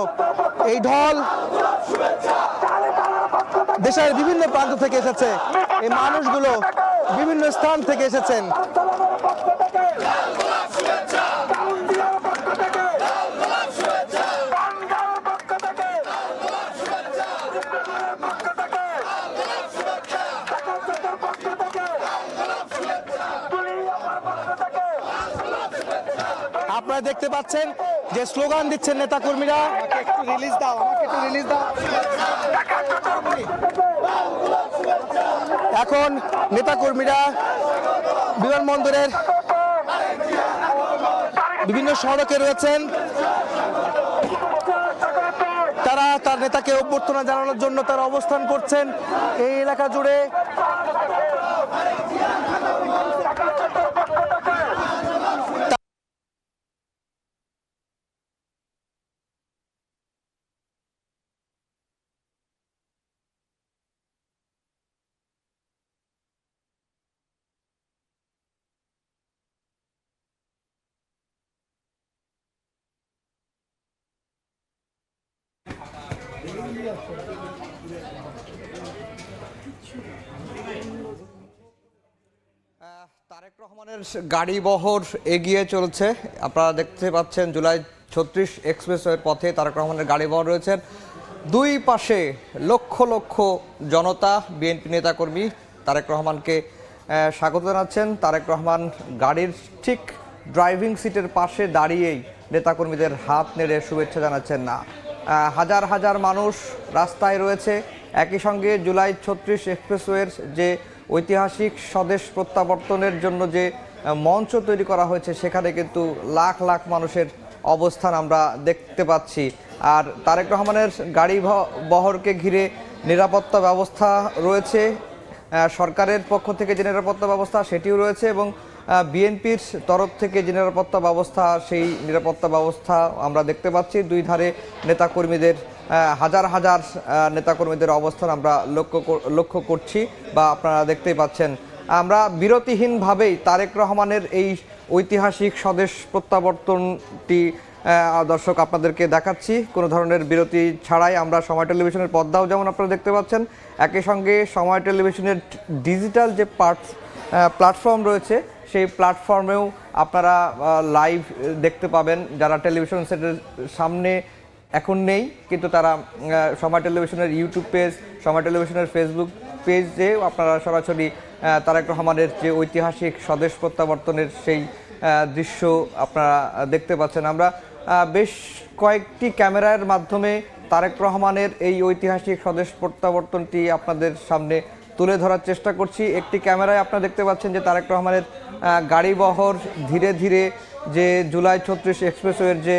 এই ঢল দেশের বিভিন্ন প্রান্ত থেকে এসেছে, এই মানুষগুলো বিভিন্ন স্থান থেকে এসেছেন। আপনারা দেখতে পাচ্ছেন যে স্লোগান দিচ্ছেন নেতাকর্মীরা, আমাকে একটু রিলিজ দাও। এখন নেতাকর্মীরা বিমানবন্দরের বিভিন্ন সড়কে রয়েছেন। তারা তার নেতাকে অভ্যর্থনা জানানোর জন্য তারা অবস্থান করছেন এই এলাকা জুড়ে। তারেক রহমানের গাড়ি বহর এগিয়ে চলছে। আপনারা দেখতে পাচ্ছেন জুলাই 36 এক্সপ্রেসওয়ের পথে তারেক রহমানের গাড়ি বহর রয়েছেন। দুই পাশে লক্ষ লক্ষ জনতা, বিএনপি নেতাকর্মী তারেক রহমানকে স্বাগত জানাচ্ছেন। তারেক রহমান গাড়ির ঠিক ড্রাইভিং সিটের পাশে দাঁড়িয়েই নেতাকর্মীদের হাত নেড়ে শুভেচ্ছা জানাচ্ছেন। না, হাজার হাজার মানুষ রাস্তায় রয়েছে। একই সঙ্গে জুলাই 36 এক্সপ্রেসওয়ের যে ঐতিহাসিক স্বদেশ প্রত্যাবর্তনের জন্য যে মঞ্চ তৈরি করা হয়েছে, সেখানে কিন্তু লাখ লাখ মানুষের অবস্থান আমরা দেখতে পাচ্ছি। আর তারেক রহমানের গাড়ি বহরকে ঘিরে নিরাপত্তা ব্যবস্থা রয়েছে। সরকারের পক্ষ থেকে যে নিরাপত্তা ব্যবস্থা সেটিও রয়েছে এবং বিএনপির তরফ থেকে যে নিরাপত্তা ব্যবস্থা সেই নিরাপত্তা ব্যবস্থা আমরা দেখতে পাচ্ছি। দুই ধারে নেতাকর্মীদের হাজার হাজার নেতাকর্মীদের অবস্থান আমরা লক্ষ্য করছি বা আপনারা দেখতেই পাচ্ছেন। আমরা বিরতিহীনভাবেই তারেক রহমানের এই ঐতিহাসিক স্বদেশ প্রত্যাবর্তনটি দর্শক আপনাদেরকে দেখাচ্ছি কোনো ধরনের বিরতি ছাড়াই। আমরা সময় টেলিভিশনের পর্দাও যেমন আপনারা দেখতে পাচ্ছেন, একই সঙ্গে সময় টেলিভিশনের ডিজিটাল যে প্ল্যাটফর্ম রয়েছে সেই প্ল্যাটফর্মেও আপনারা লাইভ দেখতে পাবেন। যারা টেলিভিশন সেটের সামনে এখন নেই কিন্তু তারা সময় টেলিভিশনের ইউটিউব পেজ, সময় টেলিভিশনের ফেসবুক পেজে আপনারা সরাসরি তারেক রহমানের যে ঐতিহাসিক স্বদেশ প্রত্যাবর্তনের সেই দৃশ্য আপনারা দেখতে পাচ্ছেন। আমরা বেশ কয়েকটি ক্যামেরার মাধ্যমে তারেক রহমানের এই ঐতিহাসিক স্বদেশ প্রত্যাবর্তনটি আপনাদের সামনে তুলে ধরার চেষ্টা করছি। একটি ক্যামেরায় আপনারা দেখতে পাচ্ছেন যে তারেক রহমানের গাড়িবহর ধীরে ধীরে যে জুলাই 36 এক্সপ্রেসওয়ের যে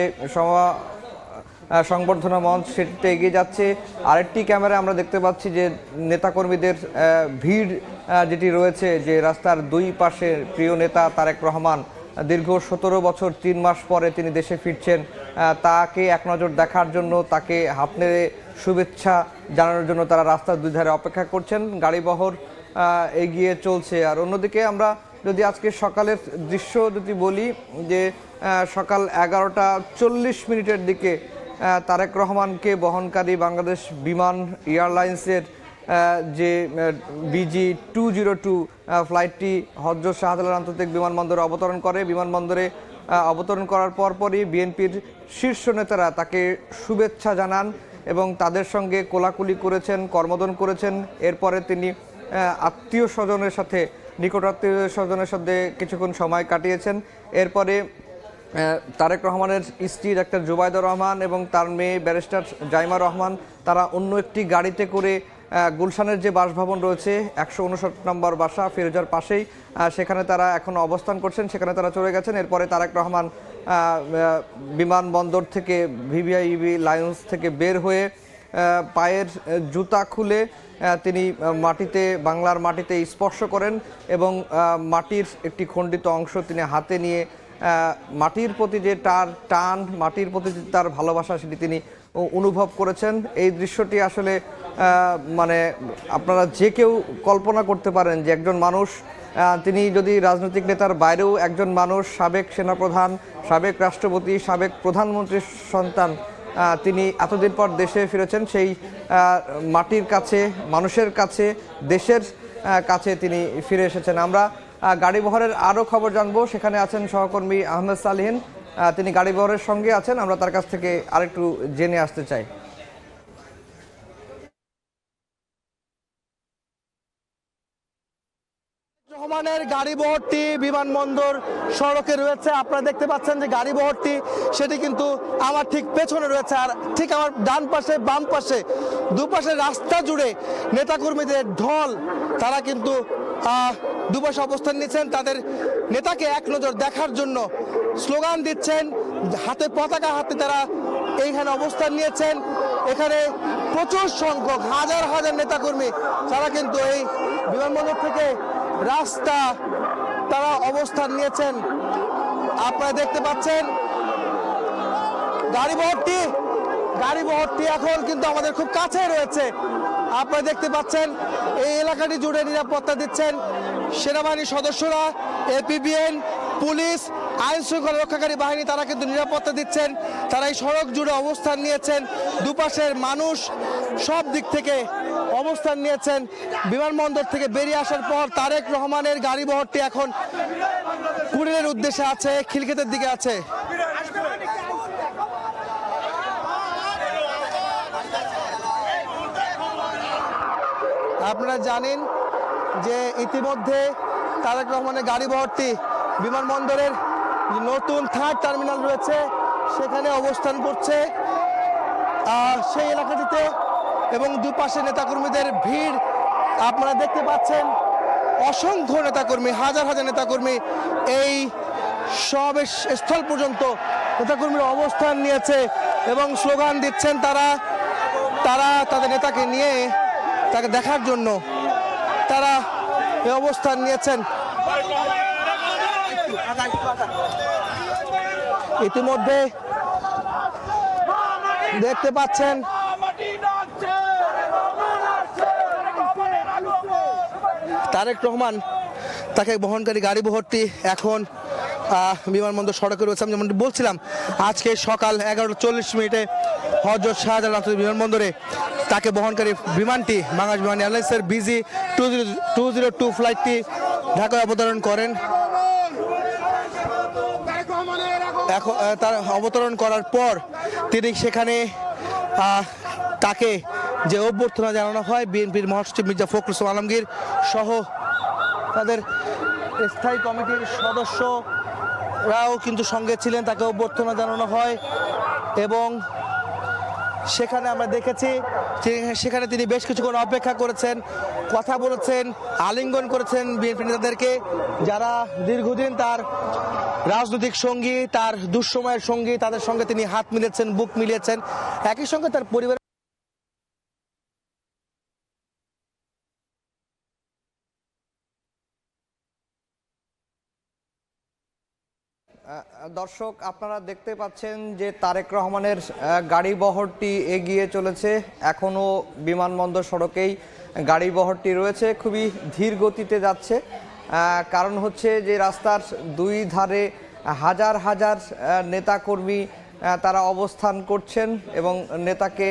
সংবর্ধনা মঞ্চ সেটিতে এগিয়ে যাচ্ছে। আরেকটি ক্যামেরায় আমরা দেখতে পাচ্ছি যে নেতাকর্মীদের ভিড় যেটি রয়েছে, যে রাস্তার দুই পাশে প্রিয় নেতা তারেক রহমান দীর্ঘ 17 বছর 3 মাস পরে তিনি দেশে ফিরছেন, তাকে এক নজর দেখার জন্য, তাকে হাত নেড়ে শুভেচ্ছা জানানোর জন্য তারা রাস্তার দুই ধারে অপেক্ষা করছেন। গাড়িবহর এগিয়ে চলছে। আর অন্যদিকে আমরা যদি আজকে সকালের দৃশ্য যদি বলি যে সকাল 11:40 দিকে তারেক রহমানকে বহনকারী বাংলাদেশ বিমান এয়ারলাইন্সের যে BG-202 ফ্লাইটটি হযরত শাহজালাল আন্তর্জাতিক বিমানবন্দরে অবতরণ করে। বিমানবন্দরে অবতরণ করার পরপরই বিএনপির শীর্ষ নেতারা তাকে শুভেচ্ছা জানান এবং তাদের সঙ্গে কোলাকুলি করেছেন, করমর্দন করেছেন। এরপরে তিনি আত্মীয় স্বজনের সাথে, নিকট আত্মীয় স্বজনের সাথে কিছুক্ষণ সময় কাটিয়েছেন। এরপরে তারেক রহমানের স্ত্রী ডাক্তার জুবাইদা রহমান এবং তার মেয়ে ব্যারিস্টার জাইমা রহমান তারা অন্য একটি গাড়িতে করে গুলশানের যে বাসভবন রয়েছে 159 নম্বর বাসা ফিরোজার পাশেই, সেখানে তারা এখন অবস্থান করছেন, সেখানে তারা চলে গেছেন। এরপরে তারেক রহমান বিমানবন্দর থেকে ভিভিআইপি লাউঞ্জ থেকে বের হয়ে পায়ের জুতা খুলে তিনি মাটিতে, বাংলার মাটিতে স্পর্শ করেন এবং মাটির একটি খণ্ডিত অংশ তিনি হাতে নিয়ে মাটির প্রতি যে টান, মাটির প্রতি তার ভালোবাসা সেটি তিনি অনুভব করেছেন। এই দৃশ্যটি আসলে মানে আপনারা যে কেউ কল্পনা করতে পারেন যে একজন মানুষ, তিনি যদি রাজনৈতিক নেতার বাইরেও একজন মানুষ, সাবেক সেনাপ্রধান, সাবেক রাষ্ট্রপতি, সাবেক প্রধানমন্ত্রীর সন্তান, তিনি এতদিন পর দেশে ফিরেছেন। সেই মাটির কাছে, মানুষের কাছে, দেশের কাছে তিনি ফিরে এসেছেন। আমরা গাড়িবহরের আরও খবর জানবো। সেখানে আছেন সহকর্মী আহমেদ সালিহিন, তিনি গাড়িবহরের সঙ্গে আছেন। আমরা তার কাছ থেকে আরেকটু জেনে আসতে চাই। রহমানের গাড়িবহরটি বিমানবন্দর সড়কে রয়েছে। আপনারা দেখতে পাচ্ছেন যে গাড়িবহরটি সেটি কিন্তু আমার ঠিক পেছনে রয়েছে, আর ঠিক আমার ডান পাশে, বাম পাশে, দুপাশে রাস্তা জুড়ে নেতাকর্মীদের ঢল। তারা কিন্তু দুপাশে অবস্থান নিচ্ছেন, তাদের নেতাকে এক নজর দেখার জন্য স্লোগান দিচ্ছেন, হাতে পতাকা হাতে তারা এইখানে অবস্থান নিয়েছেন। এখানে প্রচুর সংখ্যক হাজার হাজার নেতাকর্মী তারা কিন্তু এই বিমানবন্দর থেকে রাস্তা তারা অবস্থান নিয়েছেন। আপনারা দেখতে পাচ্ছেন গাড়িবহরটি এখন কিন্তু আমাদের খুব কাছে রয়েছে। আপনারা দেখতে পাচ্ছেন এই এলাকাটি জুড়ে নিরাপত্তা দিচ্ছেন সেনাবাহিনীর সদস্যরা, এপিবিএন, পুলিশ, আইন শৃঙ্খলা রক্ষাকারী বাহিনী, তারা কিন্তু নিরাপত্তা দিচ্ছেন। তারা এই সড়ক জুড়ে অবস্থান নিয়েছেন, দুপাশের মানুষ সব দিক থেকে অবস্থান নিয়েছেন। বিমানবন্দর থেকে বেরিয়ে আসার পর তারেক রহমানের গাড়িবহরটি এখন কুড়িলের উদ্দেশ্যে আছে, খিলক্ষেতের দিকে আছে। আপনারা জানেন যে ইতিমধ্যে তারেক রহমানের গাড়িবহরটি বিমানবন্দরের নতুন 3rd টার্মিনাল রয়েছে সেখানে অবস্থান করছে সেই এলাকাটিতে, এবং দুপাশে নেতাকর্মীদের ভিড় আপনারা দেখতে পাচ্ছেন। অসংখ্য নেতাকর্মী, হাজার হাজার নেতাকর্মী এই সমাবেশ স্থল পর্যন্ত নেতাকর্মীরা অবস্থান নিয়েছে এবং স্লোগান দিচ্ছেন তারা তাদের নেতাকে নিয়ে তাকে দেখার জন্য। তারা এই অবস্থান নিয়েছেন। ইতিমধ্যে দেখতে পাচ্ছেন তারেক রহমান তাকে বহনকারী গাড়ি বহরটি এখন বিমানবন্দর সড়কে রয়েছে। আমি যেমন বলছিলাম, আজকে সকাল 11:40 হযরত শাহজালাল আন্তর্জাতিক বিমানবন্দরে তাকে বহনকারী বিমানটি বাংলাদেশ বিমান এয়ারলাইন্সের BG 202 ফ্লাইটটি ঢাকায় অবতরণ করেন। এখন তার অবতরণ করার পর তিনি সেখানে তাকে যে অভ্যর্থনা জানানো হয় বিএনপির মহাসচিব মির্জা ফখরুল ইসলাম আলমগীর সহ তাদের স্থায়ী কমিটির সদস্যরাও কিন্তু সঙ্গে ছিলেন, তাকে অভ্যর্থনা জানানো হয়। এবং সেখানে আমরা দেখেছি সেখানে তিনি বেশ কিছুক্ষণ অপেক্ষা করেছেন, কথা বলেছেন, আলিঙ্গন করেছেন বিএনপি নেতাদেরকে, যারা দীর্ঘদিন তার রাজনৈতিক সঙ্গী, তার দুঃসময়ের সঙ্গী, তাদের সঙ্গে তিনি হাত মিলিয়েছেন, বুক মিলিয়েছেন। একই সঙ্গে তার পরিবার দর্শক, আপনারা দেখতে পাচ্ছেন যে তারেক রহমানের গাড়ি বহরটি এগিয়ে চলেছে। এখনও বিমানবন্দর সড়কেই গাড়ি বহরটি রয়েছে, খুবই ধীর গতিতে যাচ্ছে। কারণ হচ্ছে যে রাস্তার দুই ধারে হাজার হাজার নেতাকর্মী তারা অবস্থান করছেন এবং নেতাকে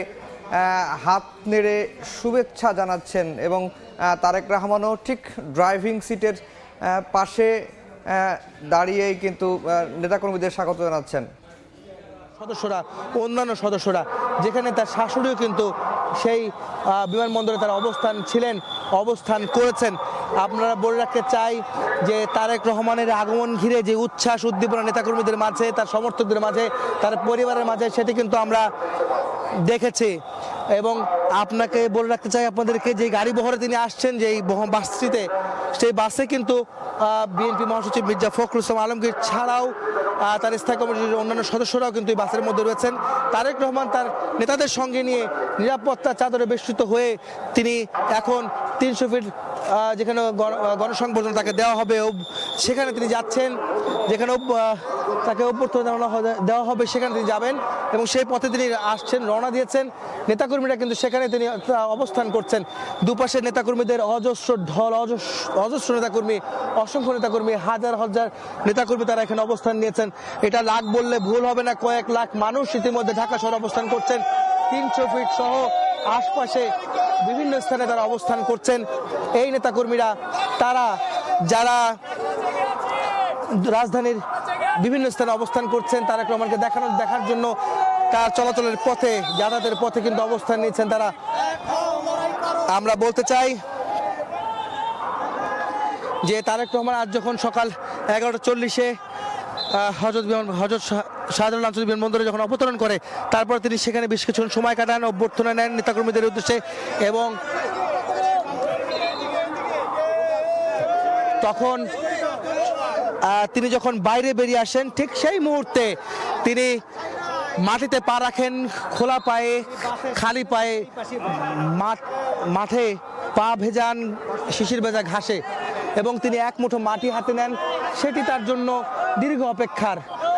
হাত নেড়ে শুভেচ্ছা জানাচ্ছেন। এবং তারেক রহমানও ঠিক ড্রাইভিং সিটের পাশে দাঁড়িয়েই কিন্তু নেতাকর্মীদের স্বাগত জানাচ্ছেন। সদস্যরা, অন্যান্য সদস্যরা, যেখানে তার শাশুড়িও কিন্তু সেই বিমানবন্দরে তারা অবস্থান করেছেন। আপনারা বলে রাখতে চাই যে তারেক রহমানের আগমন ঘিরে যে উচ্ছ্বাস উদ্দীপনা নেতাকর্মীদের মাঝে, তার সমর্থকদের মাঝে, তার পরিবারের মাঝে, সেটি কিন্তু আমরা দেখেছি। এবং আপনাকে বলে রাখতে চাই আপনাদেরকে, যে গাড়ি বহরে তিনি আসছেন, যে বাসটিতে, সেই বাসে কিন্তু বিএনপি মহাসচিব মির্জা ফখরুল ইসলাম আলমগীর ছাড়াও তার স্থায়ী কমিটির অন্যান্য সদস্যরাও কিন্তু এই বাসের মধ্যে রয়েছেন। তারেক রহমান তার নেতাদের সঙ্গে নিয়ে নিরাপত্তার চাদরে বেষ্টিত হয়ে তিনি এখন 300 ফিট যেখানে গণসংবর্ধনা তাকে দেওয়া হবে, সেখানে তিনি যাচ্ছেন। যেখানে তাকে অভ্যর্থনা দেওয়া হবে সেখানে তিনি যাবেন এবং সেই পথে তিনি আসছেন, রওনা দিয়েছেন। নেতাকর্মীরা কিন্তু সেখানে তিনি অবস্থান করছেন। দুপাশের নেতাকর্মীদের অজস্র ঢল, অজস্র নেতাকর্মী, অসংখ্য নেতাকর্মী, হাজার হাজার নেতাকর্মী তারা এখানে অবস্থান নিয়েছেন। এটা লাখ বললে ভুল হবে না, কয়েক লাখ মানুষ ইতিমধ্যে ঢাকা শহরে অবস্থান করছেন। 300 ফিট সহ আশপাশে বিভিন্ন স্থানে তারা অবস্থান করছেন। এই নেতাকর্মীরা তারা যারা রাজধানীর বিভিন্ন স্থানে অবস্থান করছেন, তারেক রহমানকে দেখার জন্য তার চলাচলের পথে, যাতায়াতের পথে কিন্তু অবস্থান নিয়েছেন তারা। আমরা বলতে চাই যে তারেক রহমান আজ যখন সকাল 11:40 হযরত শাহজালাল আন্তর্জাতিক বিমানবন্দরে যখন অবতরণ করে, তারপর তিনি সেখানে বেশ কিছুক্ষণ সময় কাটান, অভ্যর্থনা নেন নেতাকর্মীদের উদ্দেশ্যে। এবং তখন তিনি যখন বাইরে বেরিয়ে আসেন, ঠিক সেই মুহূর্তে তিনি মাটিতে পা রাখেন, খোলা পায়ে, খালি পায়ে, মাঠে পা ভেজান শিশির ভেজা ঘাসে, এবং তিনি এক মুঠো মাটি হাতে নেন। সেটি তার জন্য দীর্ঘ অপেক্ষার,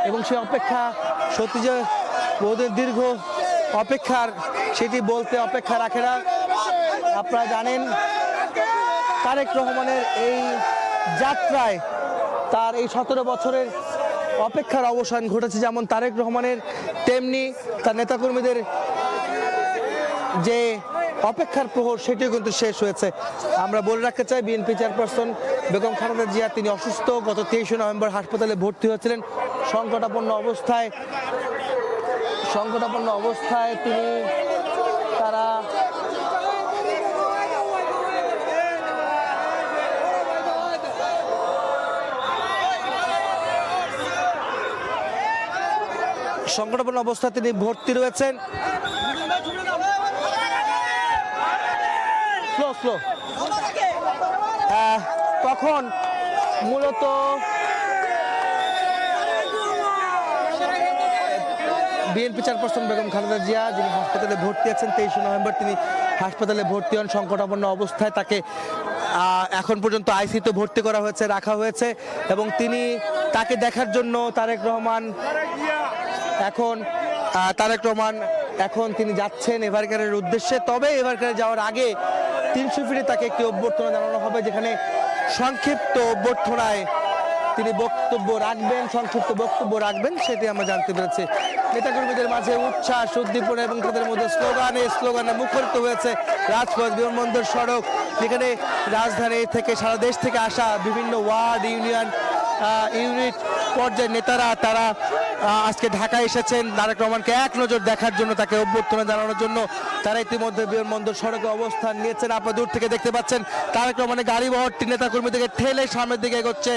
এবং সেই অপেক্ষা সত্যি যে বহুদিন দীর্ঘ অপেক্ষার, সেটি বলতে অপেক্ষা রাখে না। আপনারা জানেন তারেক রহমানের এই যাত্রায় তার এই 17 বছরের অপেক্ষার অবসান ঘটেছে। যেমন তারেক রহমানের, তেমনি তার নেতাকর্মীদের যে অপেক্ষার প্রহর, সেটিও কিন্তু শেষ হয়েছে। আমরা বলে রাখতে চাই বিএনপি চেয়ারপারসন বেগম খালেদা জিয়া তিনি অসুস্থ, গত 23 নভেম্বর হাসপাতালে ভর্তি হয়েছিলেন সংকটাপন্ন অবস্থায় তিনি তারা সংকটাপন্ন অবস্থায় তিনি ভর্তি রয়েছেন। তখন মূলত বিএনপি চেয়ারপারসন বেগম খালেদা জিয়া, যিনি হাসপাতালে ভর্তি আছেন, 23 নভেম্বর তিনি হাসপাতালে ভর্তি হন সংকটাপন্ন অবস্থায়। তাকে এখন পর্যন্ত আইসিতে ভর্তি করা হয়েছে, রাখা হয়েছে এবং তাকে দেখার জন্য তারেক রহমান এখন তিনি যাচ্ছেন এভারকেয়ারের উদ্দেশ্যে। তবে এভারকেয়ারে যাওয়ার আগে 300 ফিটে তাকে একটি অভ্যর্থনা জানানো হবে, যেখানে সংক্ষিপ্ত অভ্যর্থনায় তিনি সংক্ষিপ্ত বক্তব্য রাখবেন, সেটি আমরা জানতে পেরেছি। নেতাকর্মীদের মাঝে উচ্ছ্বাস, উদ্দীপনা এবং তাদের মধ্যে স্লোগানে মুখরিত হয়েছে রাজপথ, বিমানবন্দর, সড়ক, যেখানে রাজধানী থেকে সারা দেশ থেকে আসা বিভিন্ন ওয়ার্ড, ইউনিট পর্যায়ের নেতারা তারা আজকে ঢাকায় এসেছেন তারেক রহমানকে এক নজর দেখার জন্য, তাকে অভ্যর্থনা জানানোর জন্য। তারা ইতিমধ্যে বিমানবন্দর সড়কে অবস্থান নিয়েছেন। আপনারা দূর থেকে দেখতে পাচ্ছেন তারেক রহমানের গাড়ি বহরটি নেতাকর্মীদেরকে ঠেলে সামনের দিকে এগোচ্ছে।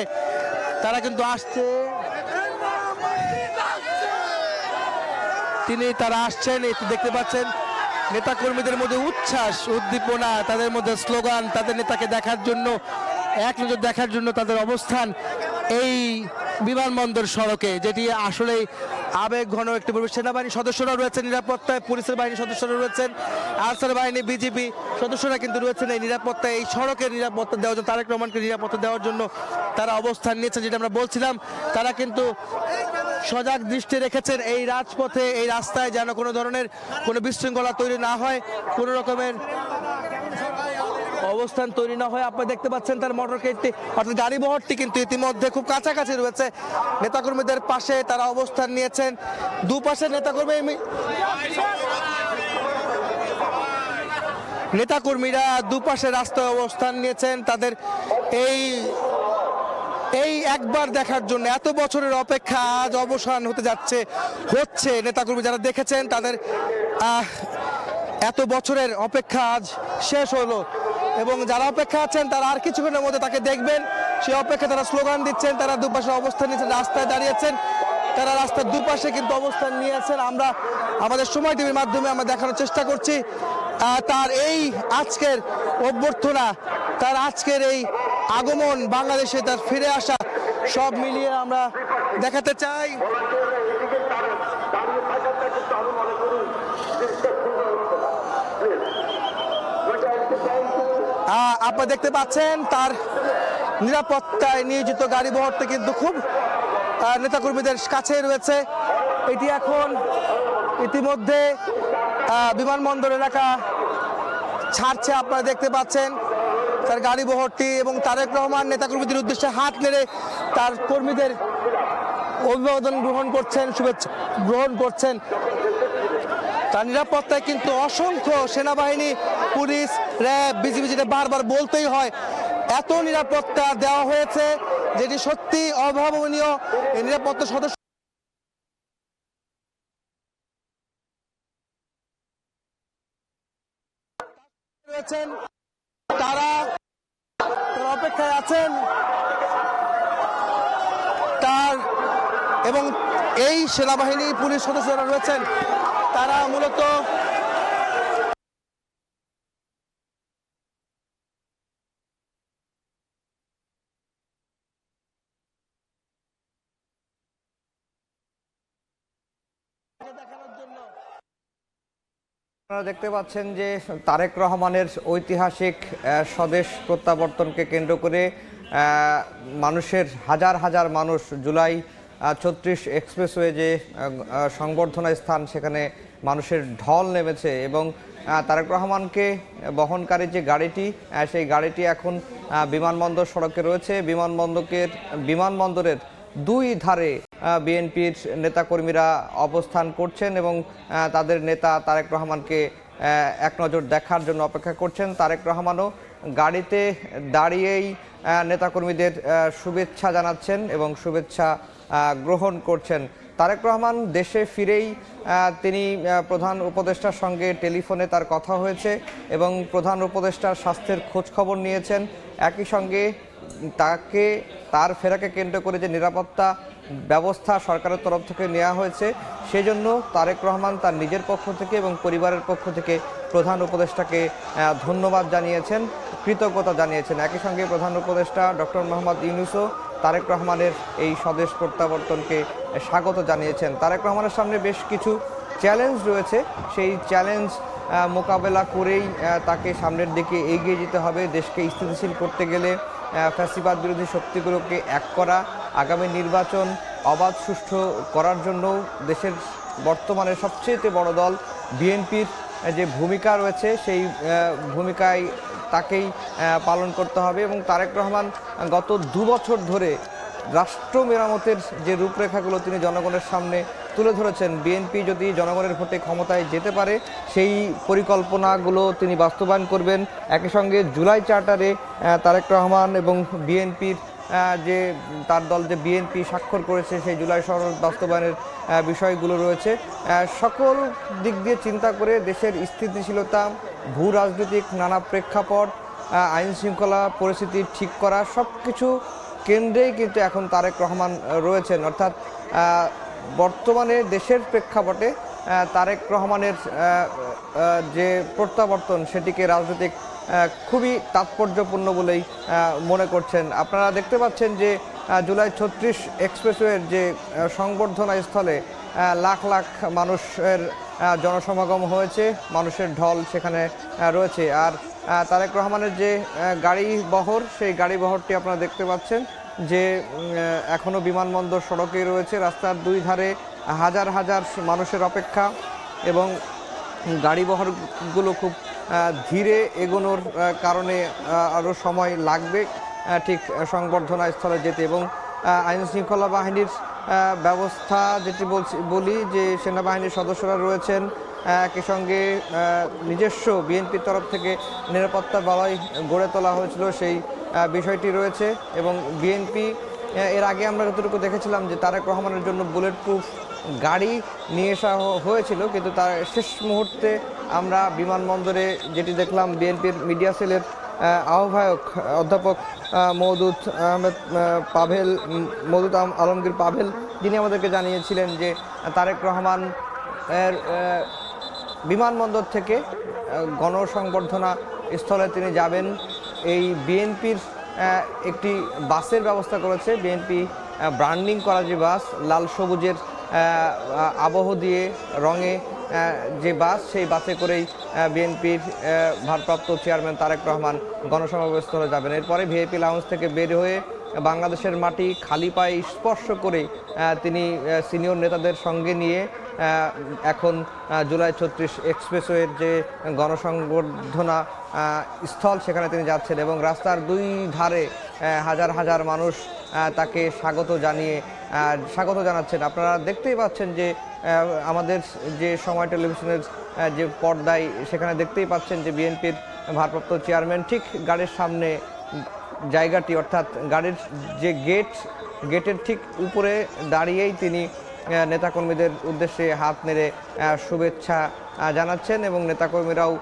তারা কিন্তু আসছে, তারা আসছেন, দেখতে পাচ্ছেন নেতাকর্মীদের মধ্যে উচ্ছ্বাস, উদ্দীপনা, তাদের মধ্যে স্লোগান, তাদের নেতাকে দেখার জন্য, এক নজর দেখার জন্য তাদের অবস্থান এই বিমানবন্দর সড়কে, যেটি আসলে আবেগ ঘন একটি পরিবেশ। সেনাবাহিনীর সদস্যরা রয়েছেন নিরাপত্তায়, পুলিশের বাহিনীর সদস্যরা রয়েছেন, আনসার বাহিনী, বিজিবি সদস্যরা কিন্তু রয়েছেন এই নিরাপত্তায়, এই সড়কের নিরাপত্তা দেওয়ার জন্য, তারেক রহমানকে নিরাপত্তা দেওয়ার জন্য তারা অবস্থান নিয়েছেন। যেটা আমরা বলছিলাম, তারা কিন্তু সজাগ দৃষ্টি রেখেছেন এই রাজপথে, এই রাস্তায় যেন কোনো ধরনের কোনো বিশৃঙ্খলা তৈরি না হয়, কোনো রকমের অবস্থান তৈরি না হয়। আপনারা দেখতে পাচ্ছেন তার মোটরকেটটি অর্থাৎ গাড়ি বহরটি কিন্তু ইতিমধ্যে খুব কাছাকাছি রয়েছে নেতাকর্মীদের পাশে, তারা অবস্থান নিয়েছেন। দুপাশে নেতাকর্মীরা দুপাশে রাস্তায় অবস্থান নিয়েছেন তাদের এই একবার দেখার জন্য। এত বছরের অপেক্ষা আজ অবসান হচ্ছে। নেতাকর্মী যারা দেখেছেন তাদের এত বছরের অপেক্ষা আজ শেষ হলো এবং যারা অপেক্ষা আছেন তারা আর কিছুক্ষণের মধ্যে তাকে দেখবেন। সেই অপেক্ষা তারা স্লোগান দিচ্ছেন, তারা দুপাশে অবস্থান নিয়েছেন, রাস্তায় দাঁড়িয়েছেন, তারা রাস্তার দুপাশে কিন্তু অবস্থান নিয়েছেন। আমরা আমাদের সময় টিভির মাধ্যমে আমরা দেখানোর চেষ্টা করছি তার এই আজকের অভ্যর্থনা, তার আজকের এই আগমন, বাংলাদেশে তার ফিরে আসা, সব মিলিয়ে আমরা দেখাতে চাই। আপনারা দেখতে পাচ্ছেন তার নিরাপত্তায় নিয়োজিত গাড়ি বহরটি কিন্তু খুব নেতাকর্মীদের কাছে রয়েছে। এটি এখন ইতিমধ্যে বিমানবন্দর এলাকা ছাড়ছে। আপনারা দেখতে পাচ্ছেন তার গাড়ি বহরটি এবং তারেক রহমান নেতাকর্মীদের উদ্দেশ্যে হাত নেড়ে তার কর্মীদের অভিবাদন গ্রহণ করছেন, শুভেচ্ছা গ্রহণ করছেন। তার নিরাপত্তায় কিন্তু অসংখ্য সেনাবাহিনী, পুলিশ, র্যাব, বিজিবি, যেটা বারবার বলতেই হয়, এত নিরাপত্তা দেওয়া হয়েছে যেটি সত্যি অভাবনীয়। এই নিরাপত্তা সদস্য রয়েছেন, তারা অপেক্ষায় আছেন এবং এই সেনাবাহিনী, পুলিশ সদস্যরা রয়েছেন, তারা মূলত আপনারা দেখতে পাচ্ছেন যে তারেক রহমানের ঐতিহাসিক স্বদেশ প্রত্যাবর্তনকে কেন্দ্র করে মানুষের হাজার হাজার মানুষ জুলাই ৩৬ এক্সপ্রেসওয়ে যে সংবর্ধনা স্থান, সেখানে মানুষের ঢল নেমেছে এবং তারেক রহমানকে বহনকারী যে গাড়িটি, সেই গাড়িটি এখন বিমানবন্দর সড়কে রয়েছে। বিমানবন্দরের দুই ধারে বিএনপির নেতাকর্মীরা অবস্থান করছেন এবং তাদের নেতা তারেক রহমানকে এক নজর দেখার জন্য অপেক্ষা করছেন। তারেক রহমানও গাড়িতে দাঁড়িয়েই নেতাকর্মীদের শুভেচ্ছা জানাচ্ছেন এবং শুভেচ্ছা গ্রহণ করছেন। তারেক রহমান দেশে ফিরেই তিনি প্রধান উপদেষ্টার সঙ্গে টেলিফোনে তার কথা হয়েছে এবং প্রধান উপদেষ্টার স্বাস্থ্যের খোঁজখবর নিয়েছেন। একই সঙ্গে তার ফেরাকে কেন্দ্র করে যে নিরাপত্তা ব্যবস্থা সরকারের তরফ থেকে নেওয়া হয়েছে, সেজন্য তারেক রহমান তার নিজের পক্ষ থেকে এবং পরিবারের পক্ষ থেকে প্রধান উপদেষ্টাকে ধন্যবাদ জানিয়েছেন, কৃতজ্ঞতা জানিয়েছেন। একই সঙ্গে প্রধান উপদেষ্টা ডক্টর মোহাম্মদ ইউনূসও তারেক রহমানের এই স্বদেশ প্রত্যাবর্তনকে স্বাগত জানিয়েছেন। তারেক রহমানের সামনে বেশ কিছু চ্যালেঞ্জ রয়েছে, সেই চ্যালেঞ্জ মোকাবেলা করেই তাকে সামনের দিকে এগিয়ে যেতে হবে। দেশকে স্থিতিশীল করতে গেলে ফ্যাসিবাদ বিরোধী শক্তিগুলোকে এক করা, আগামী নির্বাচন অবাধ সুষ্ঠু করার জন্য দেশের বর্তমানে সবচেয়ে বড় দল বিএনপির যে ভূমিকা রয়েছে সেই ভূমিকায় তাকেই পালন করতে হবে। এবং তারেক রহমান গত 2 বছর ধরে রাষ্ট্র মেরামতের যে রূপরেখাগুলো তিনি জনগণের সামনে তুলে ধরেছেন, বিএনপি যদি জনগণের ভোটে ক্ষমতায় যেতে পারে সেই পরিকল্পনাগুলো তিনি বাস্তবায়ন করবেন। একই সঙ্গে জুলাই চার্টারে তারেক রহমান এবং বিএনপির যে তার দল যে বিএনপি স্বাক্ষর করেছে সেই জুলাই সনদ বাস্তবায়নের বিষয়গুলো রয়েছে। সকল দিক দিয়ে চিন্তা করে দেশের স্থিতিশীলতা, ভূ রাজনৈতিক নানা প্রেক্ষাপট, আইন শৃঙ্খলা পরিস্থিতি ঠিক করা সব কিছু কেন্দ্রেই কিন্তু এখন তারেক রহমান রয়েছেন। অর্থাৎ বর্তমানে দেশের প্রেক্ষাপটে তারেক রহমানের যে প্রত্যাবর্তন সেটিকে রাজনৈতিক খুবই তাৎপর্যপূর্ণ বলেই মনে করছেন। আপনারা দেখতে পাচ্ছেন যে জুলাই 36 এক্সপ্রেসওয়ের যে সংবর্ধনা স্থলে লাখ লাখ মানুষের জনসমাগম হয়েছে, মানুষের ঢল সেখানে রয়েছে। আর তারেক রহমানের যে গাড়ি বহর, সেই গাড়ি বহরটি আপনারা দেখতে পাচ্ছেন যে এখনও বিমানবন্দর সড়কে রয়েছে। রাস্তার 2 ধারে হাজার হাজার মানুষের অপেক্ষা এবং গাড়ি বহরগুলো খুব ধীরে এগোনোর কারণে আরও সময় লাগবে ঠিক সংবর্ধনা স্থলে যেতে। এবং আইন শৃঙ্খলা বাহিনীর ব্যবস্থা যেটি বলি যে সেনাবাহিনীর সদস্যরা রয়েছেন, একই সঙ্গে নিজস্ব বিএনপির তরফ থেকে নিরাপত্তা বলয় গড়ে তোলা হয়েছিল সেই বিষয়টি রয়েছে। এবং বিএনপি এর আগে আমরা যতটুকু দেখেছিলাম যে তারেক রহমানের জন্য বুলেট প্রুফ গাড়ি নিয়ে আসা হয়েছিল, কিন্তু তার শেষ মুহূর্তে আমরা বিমানবন্দরে যেটি দেখলাম, বিএনপির মিডিয়া সেলের আহ্বায়ক অধ্যাপক মওদুদ আলমগীর পাভেল, যিনি আমাদেরকে জানিয়েছিলেন যে তারেক রহমান এর বিমানবন্দর থেকে গণসংবর্ধনা স্থলে তিনি যাবেন। এই বিএনপির একটি বাসের ব্যবস্থা করেছে, বিএনপি ব্র্যান্ডিং করা যে বাস, লাল সবুজের আবহ দিয়ে রঙে যে বাস, সেই বাসে করেই বিএনপির ভারপ্রাপ্ত চেয়ারম্যান তারেক রহমান গণসমাবেশস্থলে যাবেন। এরপরে ভিআইপি লাউঞ্জ থেকে বের হয়ে বাংলাদেশের মাটি খালি পায়ে স্পর্শ করে তিনি সিনিয়র নেতাদের সঙ্গে নিয়ে এখন জুলাই 36 এক্সপ্রেসওয়ের যে গণসংবর্ধনা স্থল সেখানে তিনি যাচ্ছেন। এবং রাস্তার 2 ধারে হাজার হাজার মানুষ তাকে স্বাগত জানাচ্ছেন। আপনারা দেখতেই পাচ্ছেন যে আমাদের যে সময় টেলিভিশনের যে পর্দায় সেখানে দেখতেই পাচ্ছেন যে বিএনপির ভারপ্রাপ্ত চেয়ারম্যান ঠিক গাড়ির সামনে জায়গাটি, অর্থাৎ গাড়ির যে গেটের ঠিক উপরে দাঁড়িয়েই তিনি নেতাকর্মীদের উদ্দেশ্যে হাত নেড়ে শুভেচ্ছা জানাচ্ছেন এবং নেতাকর্মীরাও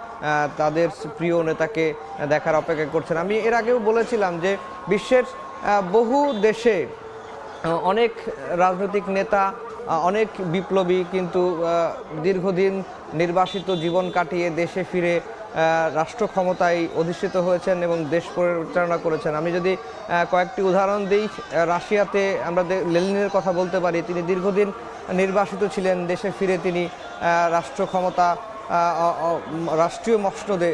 তাদের প্রিয় নেতাকে দেখার অপেক্ষা করছেন। আমি এর আগেও বলেছিলাম যে বিশ্বের বহু দেশে অনেক রাজনৈতিক নেতা, অনেক বিপ্লবী কিন্তু দীর্ঘদিন নির্বাসিত জীবন কাটিয়ে দেশে ফিরে রাষ্ট্র ক্ষমতায় অধিষ্ঠিত হয়েছেন এবং দেশ পরিচালনা করেছেন। আমি যদি কয়েকটি উদাহরণ দিই, রাশিয়াতে আমরা লেনিনের কথা বলতে পারি। তিনি দীর্ঘদিন নির্বাসিত ছিলেন, দেশে ফিরে তিনি রাষ্ট্রীয় মসনদে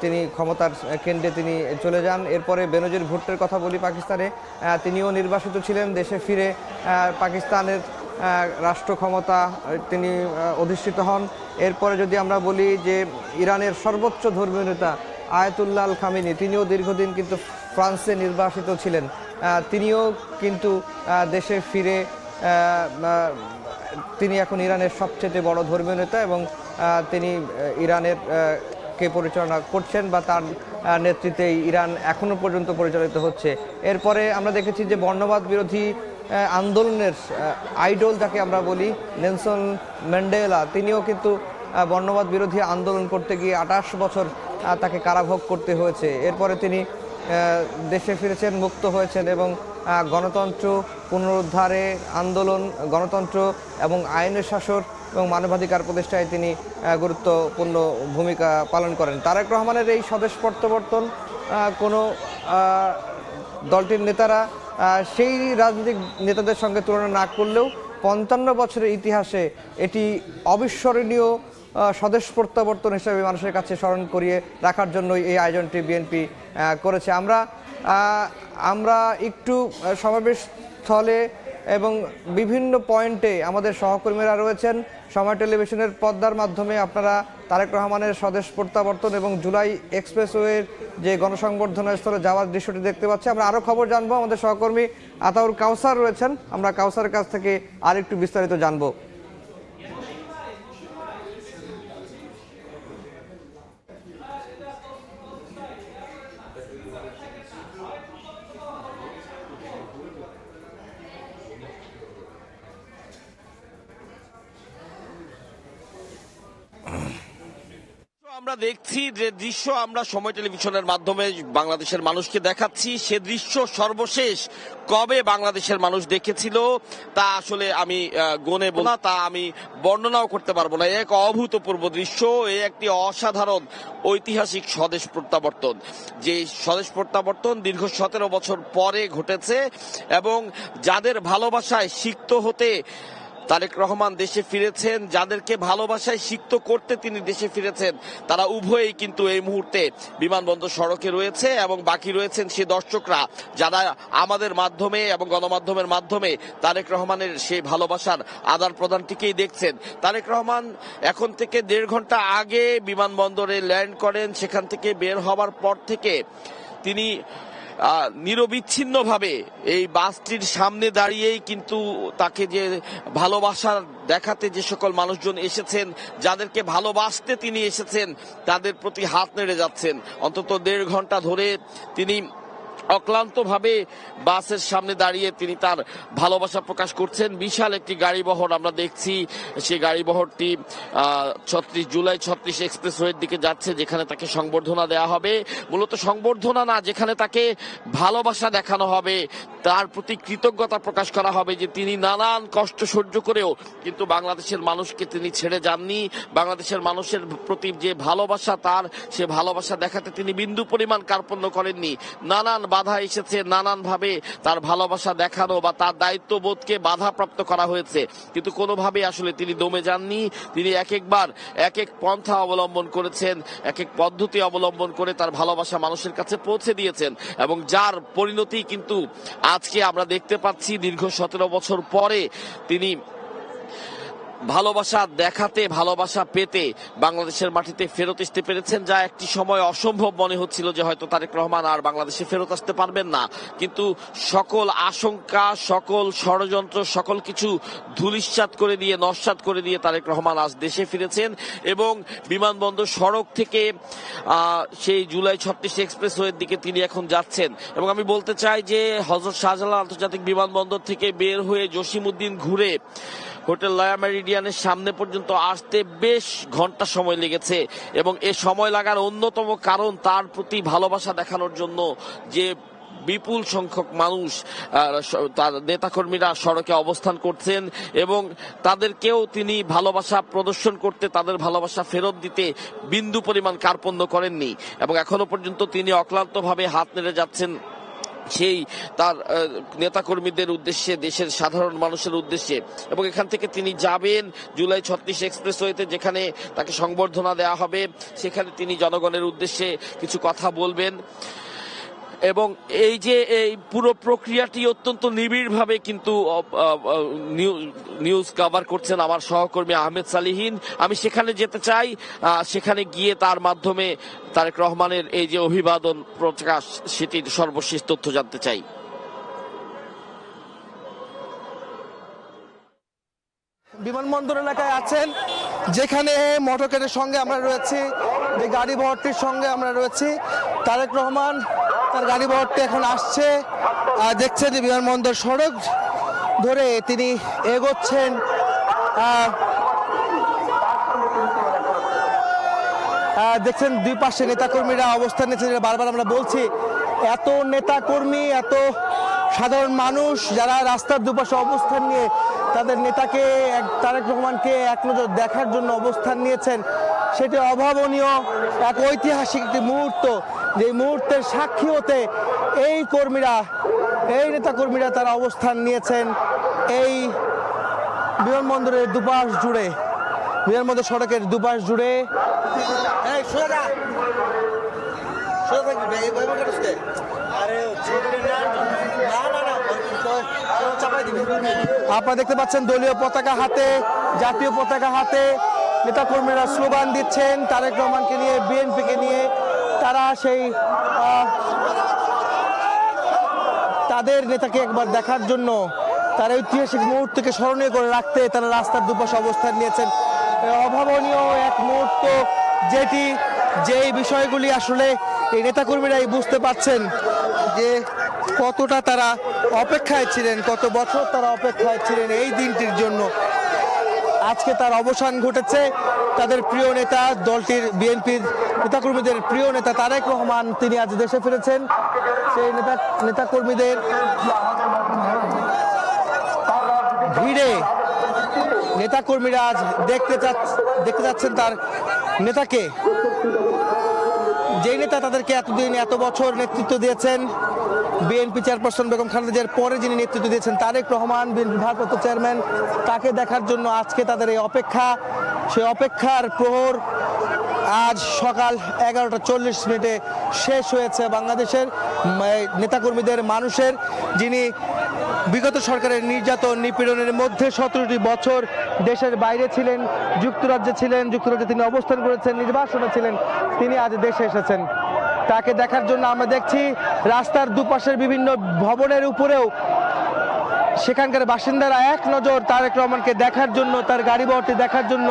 তিনি ক্ষমতার কেন্দ্রে তিনি চলে যান। এরপরে বেনজির ভুট্টোর কথা বলি, পাকিস্তানে তিনিও নির্বাসিত ছিলেন, দেশে ফিরে পাকিস্তানের রাষ্ট্র ক্ষমতা তিনি অধিষ্ঠিত হন। এরপরে যদি আমরা বলি যে ইরানের সর্বোচ্চ ধর্মীয় নেতা আয়াতুল্লাহ আল খামেনি, তিনিও দীর্ঘদিন কিন্তু ফ্রান্সে নির্বাসিত ছিলেন, তিনিও কিন্তু দেশে ফিরে তিনি এখন ইরানের সবচেয়ে বড় ধর্মীয় নেতা এবং তিনি ইরানের কে পরিচালনা করছেন বা তার নেতৃত্বে ইরান এখনও পর্যন্ত পরিচালিত হচ্ছে। এরপরে আমরা দেখেছি যে বর্ণবাদ বিরোধী আন্দোলনের আইডল যাকে আমরা বলি, নেলসন ম্যান্ডেলা, তিনিও কিন্তু বর্ণবাদ বিরোধী আন্দোলন করতে গিয়ে 28 বছর তাকে কারাভোগ করতে হয়েছে। এরপরে তিনি দেশে ফিরেছেন, মুক্ত হয়েছেন এবং গণতন্ত্র পুনরুদ্ধারে আন্দোলন, গণতন্ত্র এবং আইনের শাসন এবং মানবাধিকার প্রতিষ্ঠায় তিনি গুরুত্বপূর্ণ ভূমিকা পালন করেন। তারেক রহমানের এই স্বদেশ প্রত্যাবর্তন কোনো দলটির নেতারা সেই রাজনৈতিক নেতাদের সঙ্গে তুলনা না করলেও 55 বছরের ইতিহাসে এটি অবিস্মরণীয় স্বদেশ প্রত্যাবর্তন হিসেবে মানুষের কাছে স্মরণ করিয়ে রাখার জন্যই এই আয়োজনটি বিএনপি করেছে। আমরা একটু সমাবেশ স্থলে এবং বিভিন্ন পয়েন্টে আমাদের সহকর্মীরা রয়েছেন। সময় টেলিভিশনের পর্দার মাধ্যমে আপনারা তারেক রহমানের স্বদেশ প্রত্যাবর্তন এবং জুলাই এক্সপ্রেসওয়ের যে গণসংবর্ধনা স্থলে যাওয়ার দৃশ্যটি দেখতে পাচ্ছি। আমরা আরও খবর জানবো, আমাদের সহকর্মী আতাউর কাউসার রয়েছেন, আমরা কাউসারের কাছ থেকে আর একটু বিস্তারিত জানবো। আমরা দেখছি যে দৃশ্য আমরা সময় টেলিভিশনের মাধ্যমে বাংলাদেশের মানুষকে দেখাচ্ছি, সে দৃশ্য সর্বশেষ কবে বাংলাদেশের মানুষ দেখেছিল তা আসলে আমি গনে বলা, তা আমি বর্ণনাও করতে পারবো না। এক অভূতপূর্ব দৃশ্য, এই একটি অসাধারণ ঐতিহাসিক স্বদেশ প্রত্যাবর্তন, যে স্বদেশ প্রত্যাবর্তন দীর্ঘ 17 বছর পরে ঘটেছে এবং যাদের ভালোবাসায় সিক্ত হতে তারেক রহমান দেশে ফিরেছেন, যাদেরকে ভালোবাসায় সিক্ত করতে তিনি দেশে ফিরেছেন, তারা উভয়েই কিন্তু এই মুহূর্তে বিমানবন্দর সড়কে রয়েছে এবং বাকি রয়েছেন সে দর্শকরা যারা আমাদের মাধ্যমে এবং গণমাধ্যমের মাধ্যমে তারেক রহমানের সেই ভালোবাসার আদান প্রদানটিকেই দেখছেন। তারেক রহমান এখন থেকে 1.5 ঘন্টা আগে বিমানবন্দরে ল্যান্ড করেন। সেখান থেকে বের হওয়ার পর থেকে তিনি নিরবিচ্ছিন্নভাবে এই বাসটির সামনে দাঁড়িয়েই কিন্তু তাকে যে ভালোবাসা দেখাতে যে সকল মানুষজন এসেছেন, যাদেরকে ভালোবাসতে তিনি এসেছেন, তাদের প্রতি হাত নেড়ে যাচ্ছেন। অন্তত 1.5 ঘন্টা ধরে তিনি অক্লান্তভাবে বাসের সামনে দাঁড়িয়ে তিনি তার ভালোবাসা প্রকাশ করছেন। বিশাল একটি গাড়িবহর আমরা দেখছি, সেই গাড়িবহরটি 36 জুলাই 36 এক্সপ্রেসওয়ের দিকে যাচ্ছে, যেখানে তাকে সংবর্ধনা দেওয়া হবে। মূলত সংবর্ধনা না, যেখানে তাকে ভালোবাসা দেখানো হবে, তার প্রতি কৃতজ্ঞতা প্রকাশ করা হবে যে তিনি নানান কষ্ট সহ্য করেও কিন্তু বাংলাদেশের মানুষকে তিনি ছেড়ে যাননি। বাংলাদেশের মানুষের প্রতি যে ভালোবাসা, তার সে ভালোবাসা দেখাতে তিনি বিন্দু পরিমাণ কার্পণ্য করেননি। নানান বাধা এসেছে, নানানভাবে তার ভালোবাসা দেখানো বা তার দায়িত্ববোধকে বাধাপ্রাপ্ত করা হয়েছে, কিন্তু কোনোভাবে আসলে তিনি দমে যাননি। তিনি একবার এক পন্থা অবলম্বন করেছেন, এক পদ্ধতি অবলম্বন করে তার ভালোবাসা মানুষের কাছে পৌঁছে দিয়েছেন এবং যার পরিণতি কিন্তু আজকে আমরা দেখতে পাচ্ছি। দীর্ঘ 17 বছর পরে তিনি ভালোবাসা দেখাতে, ভালোবাসা পেতে বাংলাদেশের মাটিতে ফেরত আসতে পেরেছেন, যা একটি সময় অসম্ভব মনে হচ্ছিল যে হয়তো তারেক রহমান আর বাংলাদেশে ফেরত আসতে পারবেন না। কিন্তু সকল আশঙ্কা, সকল ষড়যন্ত্র, সকল কিছু ধূলিসাৎ করে দিয়ে, নস্যাৎ করে দিয়ে তারেক রহমান আজ দেশে ফিরেছেন এবং বিমানবন্দর সড়ক থেকে সেই জুলাই 36 এক্সপ্রেসওয়ের দিকে তিনি এখন যাচ্ছেন। এবং আমি বলতে চাই যে হযরত শাহজালাল আন্তর্জাতিক বিমানবন্দর থেকে বের হয়ে জসিমউদ্দিন ঘুরে হোটেল লয়া মেরিডিয়ানের সামনে পর্যন্ত আসতে বেশ ঘন্টা সময় লেগেছে এবং এ সময় লাগার অন্যতম কারণ তার প্রতি ভালোবাসা দেখানোর জন্য যে বিপুল সংখ্যক মানুষ, তার নেতাকর্মীরা সড়কে অবস্থান করছেন এবং তাদেরকেও তিনি ভালোবাসা প্রদর্শন করতে, তাদের ভালোবাসা ফেরত দিতে বিন্দু পরিমাণ কার্পণ্য করেননি এবং এখনো পর্যন্ত তিনি অক্লান্তভাবে হাত নেড়ে যাচ্ছেন সেই তার নেতাকর্মীদের উদ্দেশ্যে, দেশের সাধারণ মানুষের উদ্দেশ্যে। এবং এখান থেকে তিনি যাবেন জুলাই 36 এক্সপ্রেসওয়েতে, যেখানে তাকে সংবর্ধনা দেওয়া হবে, সেখানে তিনি জনগণের উদ্দেশ্যে কিছু কথা বলবেন। এবং এই যে এই পুরো প্রক্রিয়াটি অত্যন্ত নিবিড়ভাবে কিন্তু নিউজ কভার করছেন আমার সহকর্মী আহমেদ সালিহিন। আমি সেখানে যেতে চাই, সেখানে গিয়ে তার মাধ্যমে তারেক রহমানের এই যে অভিবাদন প্রকাশ, সেটির সর্বশেষ তথ্য জানতে চাই। বিমানবন্দর এলাকায় আছেন, যেখানে মোটরকারের সঙ্গে আমরা রয়েছি, যে গাড়ি বহরটির সঙ্গে আমরা রয়েছি। তারেক রহমান তার গাড়ি বহরটি এখন আসছে, দেখছেন যে বিমানবন্দর সড়ক ধরে তিনি এগোচ্ছেন। দেখছেন দুই পাশে নেতাকর্মীরা অবস্থান নিয়েছেন। বারবার আমরা বলছি, এত নেতাকর্মী, এত সাধারণ মানুষ যারা রাস্তার দুপাশে অবস্থান নিয়ে তাদের নেতাকে, তারেক রহমানকে এক নজর দেখার জন্য অবস্থান নিয়েছেন, সেটি অভাবনীয় এক ঐতিহাসিক একটি মুহূর্ত। যে মুহূর্তের সাক্ষী হতে এই কর্মীরা, এই নেতাকর্মীরা তারা অবস্থান নিয়েছেন এই বিমানবন্দরের দুপাশ জুড়ে। মধ্যে সড়কের দুপাশ জুড়ে আপনারা দেখতে পাচ্ছেন দলীয় পতাকা হাতে, জাতীয় পতাকা হাতে নেতাকর্মীরা স্লোগান দিচ্ছেন তারেক রহমানকে নিয়ে, বিএনপিকে নিয়ে। তারা সেই তাদের নেতাকে একবার দেখার জন্য, তার ঐতিহাসিক মুহূর্তকে স্মরণীয় করে রাখতে তারা রাস্তার দুপাশে অবস্থান নিয়েছেন। অভাবনীয় এক মুহূর্ত, যেই বিষয়গুলি আসলে এই নেতাকর্মীরাই বুঝতে পারছেন যে কতটা তারা অপেক্ষায় ছিলেন, কত বছর তারা অপেক্ষায় ছিলেন এই দিনটির জন্য। আজকে তার অবসান ঘটেছে। তাদের প্রিয় নেতা, দলটির বিএনপির নেতাকর্মীদের প্রিয় নেতা তারেক রহমান, তিনি আজ দেশে ফিরেছেন। সেই নেতাকর্মীদের ভিড়ে নেতাকর্মীরা আজ দেখতে যাচ্ছেন তার নেতাকে, যেই নেতা তাদেরকে এতদিন এত বছর নেতৃত্ব দিয়েছেন। বিএনপি চেয়ারপারসন বেগম খালেদা জিয়ার পরে যিনি নেতৃত্ব দিয়েছেন তারেক রহমান, বিএনপি ভারপ্রাপ্ত চেয়ারম্যান, তাকে দেখার জন্য আজকে তাদের এই অপেক্ষা। সেই অপেক্ষার প্রহর আজ সকাল 11:40 শেষ হয়েছে বাংলাদেশের নেতাকর্মীদের, মানুষের, যিনি বিগত সরকারের নির্যাতন নিপীড়নের মধ্যে 17টি বছর দেশের বাইরে ছিলেন, যুক্তরাজ্যে তিনি অবস্থান করেছেন, নির্বাসনে ছিলেন, তিনি আজ দেশে এসেছেন। তাকে দেখার জন্য আমরা দেখছি রাস্তার দুপাশের বিভিন্ন ভবনের উপরেও সেখানকার বাসিন্দারা এক নজর তারেক রহমানকে দেখার জন্য, তার গাড়ি বহরটি দেখার জন্য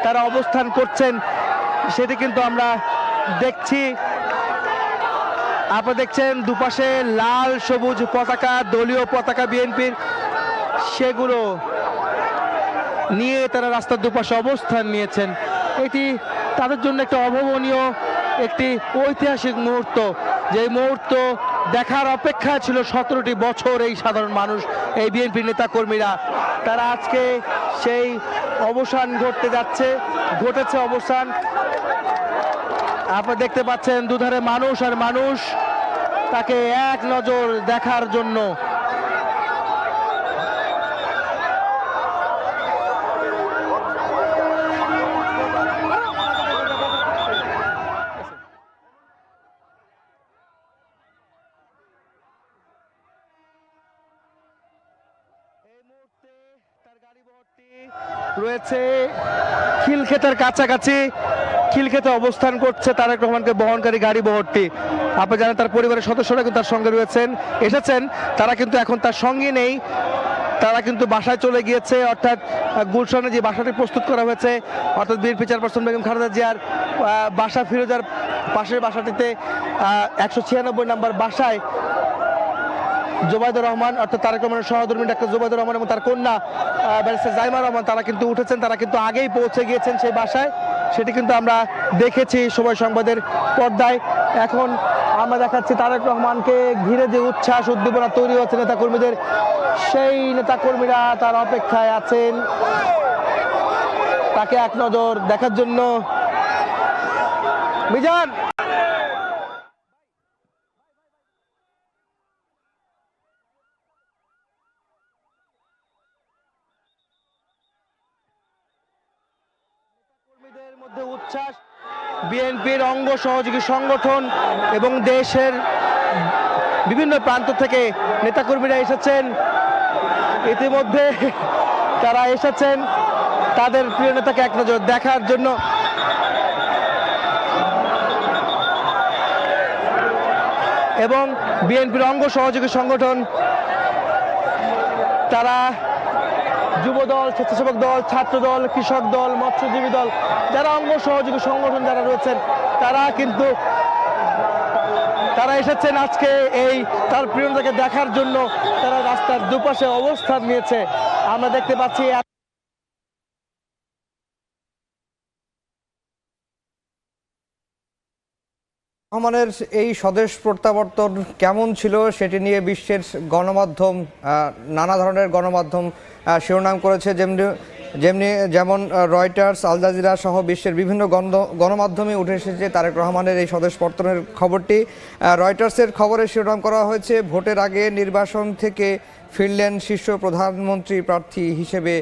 তারা অবস্থান করছেন। সেটি কিন্তু আমরা দেখছি। আপনারা দেখছেন দুপাশে লাল সবুজ পতাকা, দলীয় পতাকা বিএনপির, সেগুলো নিয়ে তারা রাস্তার দুপাশে অবস্থান নিয়েছেন। এটি তাদের জন্য একটা অভাবনীয়, একটি ঐতিহাসিক মুহূর্ত, যে মুহূর্ত দেখার অপেক্ষা ছিল 17টি বছর এই সাধারণ মানুষ, এই বিএনপির নেতাকর্মীরা। তারা আজকে সেই অবসান ঘটেছে অবসান। আপনারা দেখতে পাচ্ছেন দুধারে মানুষ আর মানুষ, তাকে এক নজর দেখার জন্য। রয়েছে খিলক্ষেতের কাছাকাছি, খিলক্ষেতে অবস্থান করছে তারেক রহমানকে বহনকারী গাড়ি বহরটি। আপনি জানেন তার পরিবারের সদস্যরা কিন্তু তার সঙ্গে এসেছেন। তারা কিন্তু এখন তার সঙ্গে নেই, তারা কিন্তু বাসায় চলে গিয়েছে। অর্থাৎ গুলশানে যে বাসাটি প্রস্তুত করা হয়েছে, অর্থাৎ বিএনপি চেয়ারপারসন বেগম খালেদা জিয়ার বাসা, ফিরোজার পাশের বাসাটিতে 196 নম্বর বাসায় জোবাইদুর রহমান, অর্থাৎ তারেক রহমানের সহধর্মী ডাক্তার জোবাইদুর রহমান এবং তার কন্যা ব্যারিস্টার জাইমা রহমান, তারা কিন্তু উঠেছেন, তারা কিন্তু আগেই পৌঁছে গিয়েছেন সেই বাসায়। সেটি কিন্তু আমরা দেখেছি সময় সংবাদের পর্দায়। এখন আমরা দেখাচ্ছি তারেক রহমানকে ঘিরে যে উচ্ছ্বাস উদ্দীপনা তৈরি হচ্ছে নেতাকর্মীদের, সেই নেতাকর্মীরা তার অপেক্ষায় আছেন তাকে এক নজর দেখার জন্য। মিজান, মধ্যে উচ্ছ্বাস, বিএনপির অঙ্গ সহযোগী সংগঠন এবং দেশের বিভিন্ন প্রান্ত থেকে নেতাকর্মীরা এসেছেন। ইতিমধ্যে তারা এসেছেন তাদের প্রিয় নেতাকে এক নজর দেখার জন্য। এবং বিএনপির অঙ্গ সহযোগী সংগঠন, তারা যুবদল, স্বেচ্ছাসেবক দল, ছাত্র দল, কৃষক দল, মৎস্যজীবী দল, যারা অঙ্গ সহযোগী সংগঠন যারা রয়েছেন, তারা এসেছেন আজকে এই তার প্রিয় নেতাকে দেখার জন্য। তারা রাস্তার দুপাশে অবস্থান নিয়েছে। আমরা দেখতে পাচ্ছি রহমানের এই স্বদেশ প্রত্যাবর্তন কেমন ছিল সেটি নিয়ে বিশ্বের গণমাধ্যম, নানা ধরনের গণমাধ্যম শিরোনাম করেছে, যেমন রয়টার্স, আল জাজিরা সহ বিশ্বের বিভিন্ন গণমাধ্যমে উঠে এসেছে তারেক রহমানের এই স্বদেশ প্রত্যাবর্তনের খবরটি। রয়টার্সের খবরে শিরোনাম করা হয়েছে, ভোটের আগে নির্বাসন থেকে ফিরলেন শীর্ষ প্রধানমন্ত্রী প্রার্থী হিসেবে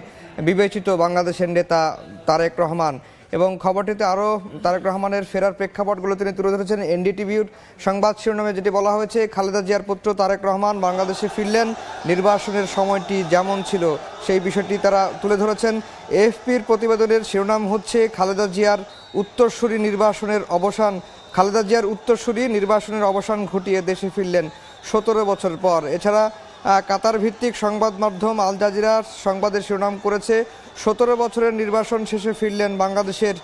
বিবেচিত বাংলাদেশের নেতা তারেক রহমান। এবং খবরটিতে আরও তারেক রহমানের ফেরার প্রেক্ষাপটগুলো তিনি তুলে ধরেছেন। এনডিটিভির সংবাদ শিরোনামে যেটি বলা হয়েছে, খালেদা জিয়ার পুত্র তারেক রহমান বাংলাদেশে ফিরলেন, নির্বাসনের সময়টি যেমন ছিল সেই বিষয়টি তারা তুলে ধরেছেন। এএফপির প্রতিবেদনের শিরোনাম হচ্ছে খালেদা জিয়ার উত্তরসূরি নির্বাসনের অবসান। খালেদা জিয়ার উত্তরসূরি নির্বাসনের অবসান ঘটিয়ে দেশে ফিরলেন 17 বছর পর। এছাড়া কাতার ভিত্তিক সংবাদ মাধ্যম আল জাজিরার সংবাদের শিরোনাম করেছে, 17 বছরের নির্বাসন শেষে ফিরলেন বাংলাদেশের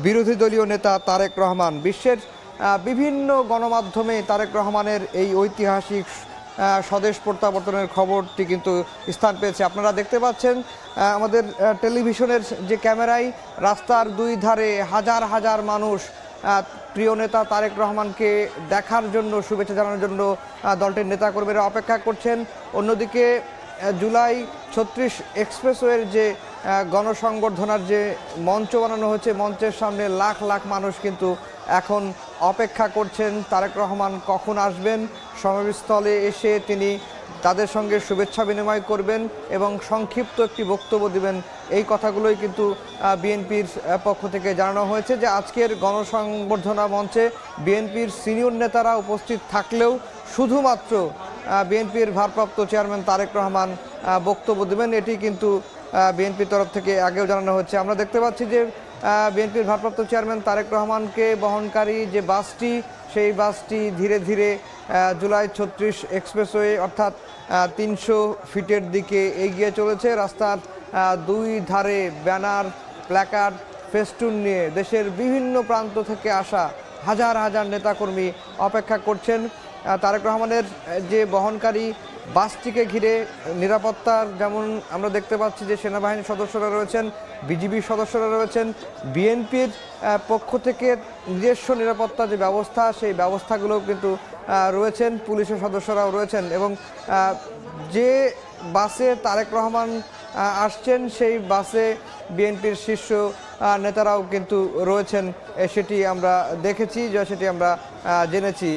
বিরোধী দলীয় নেতা তারেক রহমান। বিশ্বের বিভিন্ন গণমাধ্যমে তারেক রহমানের এই ঐতিহাসিক স্বদেশ প্রত্যাবর্তনের খবরটি কিন্তু স্থান পেয়েছে। আপনারা দেখতে পাচ্ছেন আমাদের টেলিভিশনের যে ক্যামেরায় রাস্তার দুই ধারে হাজার হাজার মানুষ প্রিয় নেতা তারেক রহমানকে দেখার জন্য, শুভেচ্ছা জানানোর জন্য দলটির নেতাকর্মীরা অপেক্ষা করছেন। অন্যদিকে জুলাই 36 এক্সপ্রেসওয়ের যে গণসংবর্ধনার যে মঞ্চ বানানো হয়েছে, মঞ্চের সামনে লাখ লাখ মানুষ কিন্তু এখন অপেক্ষা করছেন তারেক রহমান কখন আসবেন, সমাবেশস্থলে এসে তিনি তাদের সঙ্গে শুভেচ্ছা বিনিময় করবেন এবং সংক্ষিপ্ত একটি বক্তব্য দেবেন। এই কথাগুলোই কিন্তু বিএনপির পক্ষ থেকে জানানো হয়েছে যে আজকের গণসংবর্ধনা মঞ্চে বিএনপির সিনিয়র নেতারা উপস্থিত থাকলেও শুধুমাত্র বিএনপির ভারপ্রাপ্ত চেয়ারম্যান তারেক রহমান বক্তব্য দেবেন। এটি কিন্তু বিএনপির তরফ থেকে আগেও জানানো হচ্ছে। আমরা দেখতে পাচ্ছি যে বিএনপির ভারপ্রাপ্ত চেয়ারম্যান তারেক রহমানকে বহনকারী যে বাসটি, সেই বাসটি ধীরে ধীরে জুলাই 36 এক্সপ্রেসওয়ে অর্থাৎ 300 ফিটের দিকে এগিয়ে চলেছে। রাস্তার দুই ধারে ব্যানার, প্ল্যাকার্ড, ফেস্টুন নিয়ে দেশের বিভিন্ন প্রান্ত থেকে আসা হাজার হাজার নেতাকর্মী অপেক্ষা করছেন। তারেক রহমানের যে বহনকারী বাসটিকে ঘিরে নিরাপত্তার যেমন আমরা দেখতে পাচ্ছি যে সেনাবাহিনীর সদস্যরা রয়েছেন, বিজিবির সদস্যরা রয়েছেন, বিএনপির পক্ষ থেকে নিজস্ব নিরাপত্তা যে ব্যবস্থা, সেই ব্যবস্থাগুলোও কিন্তু রয়েছেন, পুলিশের সদস্যরাও রয়েছেন। এবং যে বাসে তারেক রহমান আসছেন সেই বাসে বিএনপির শীর্ষ নেতারাও কিন্তু রয়েছেন, সেটি আমরা দেখেছি, সেটি আমরা জেনেছি।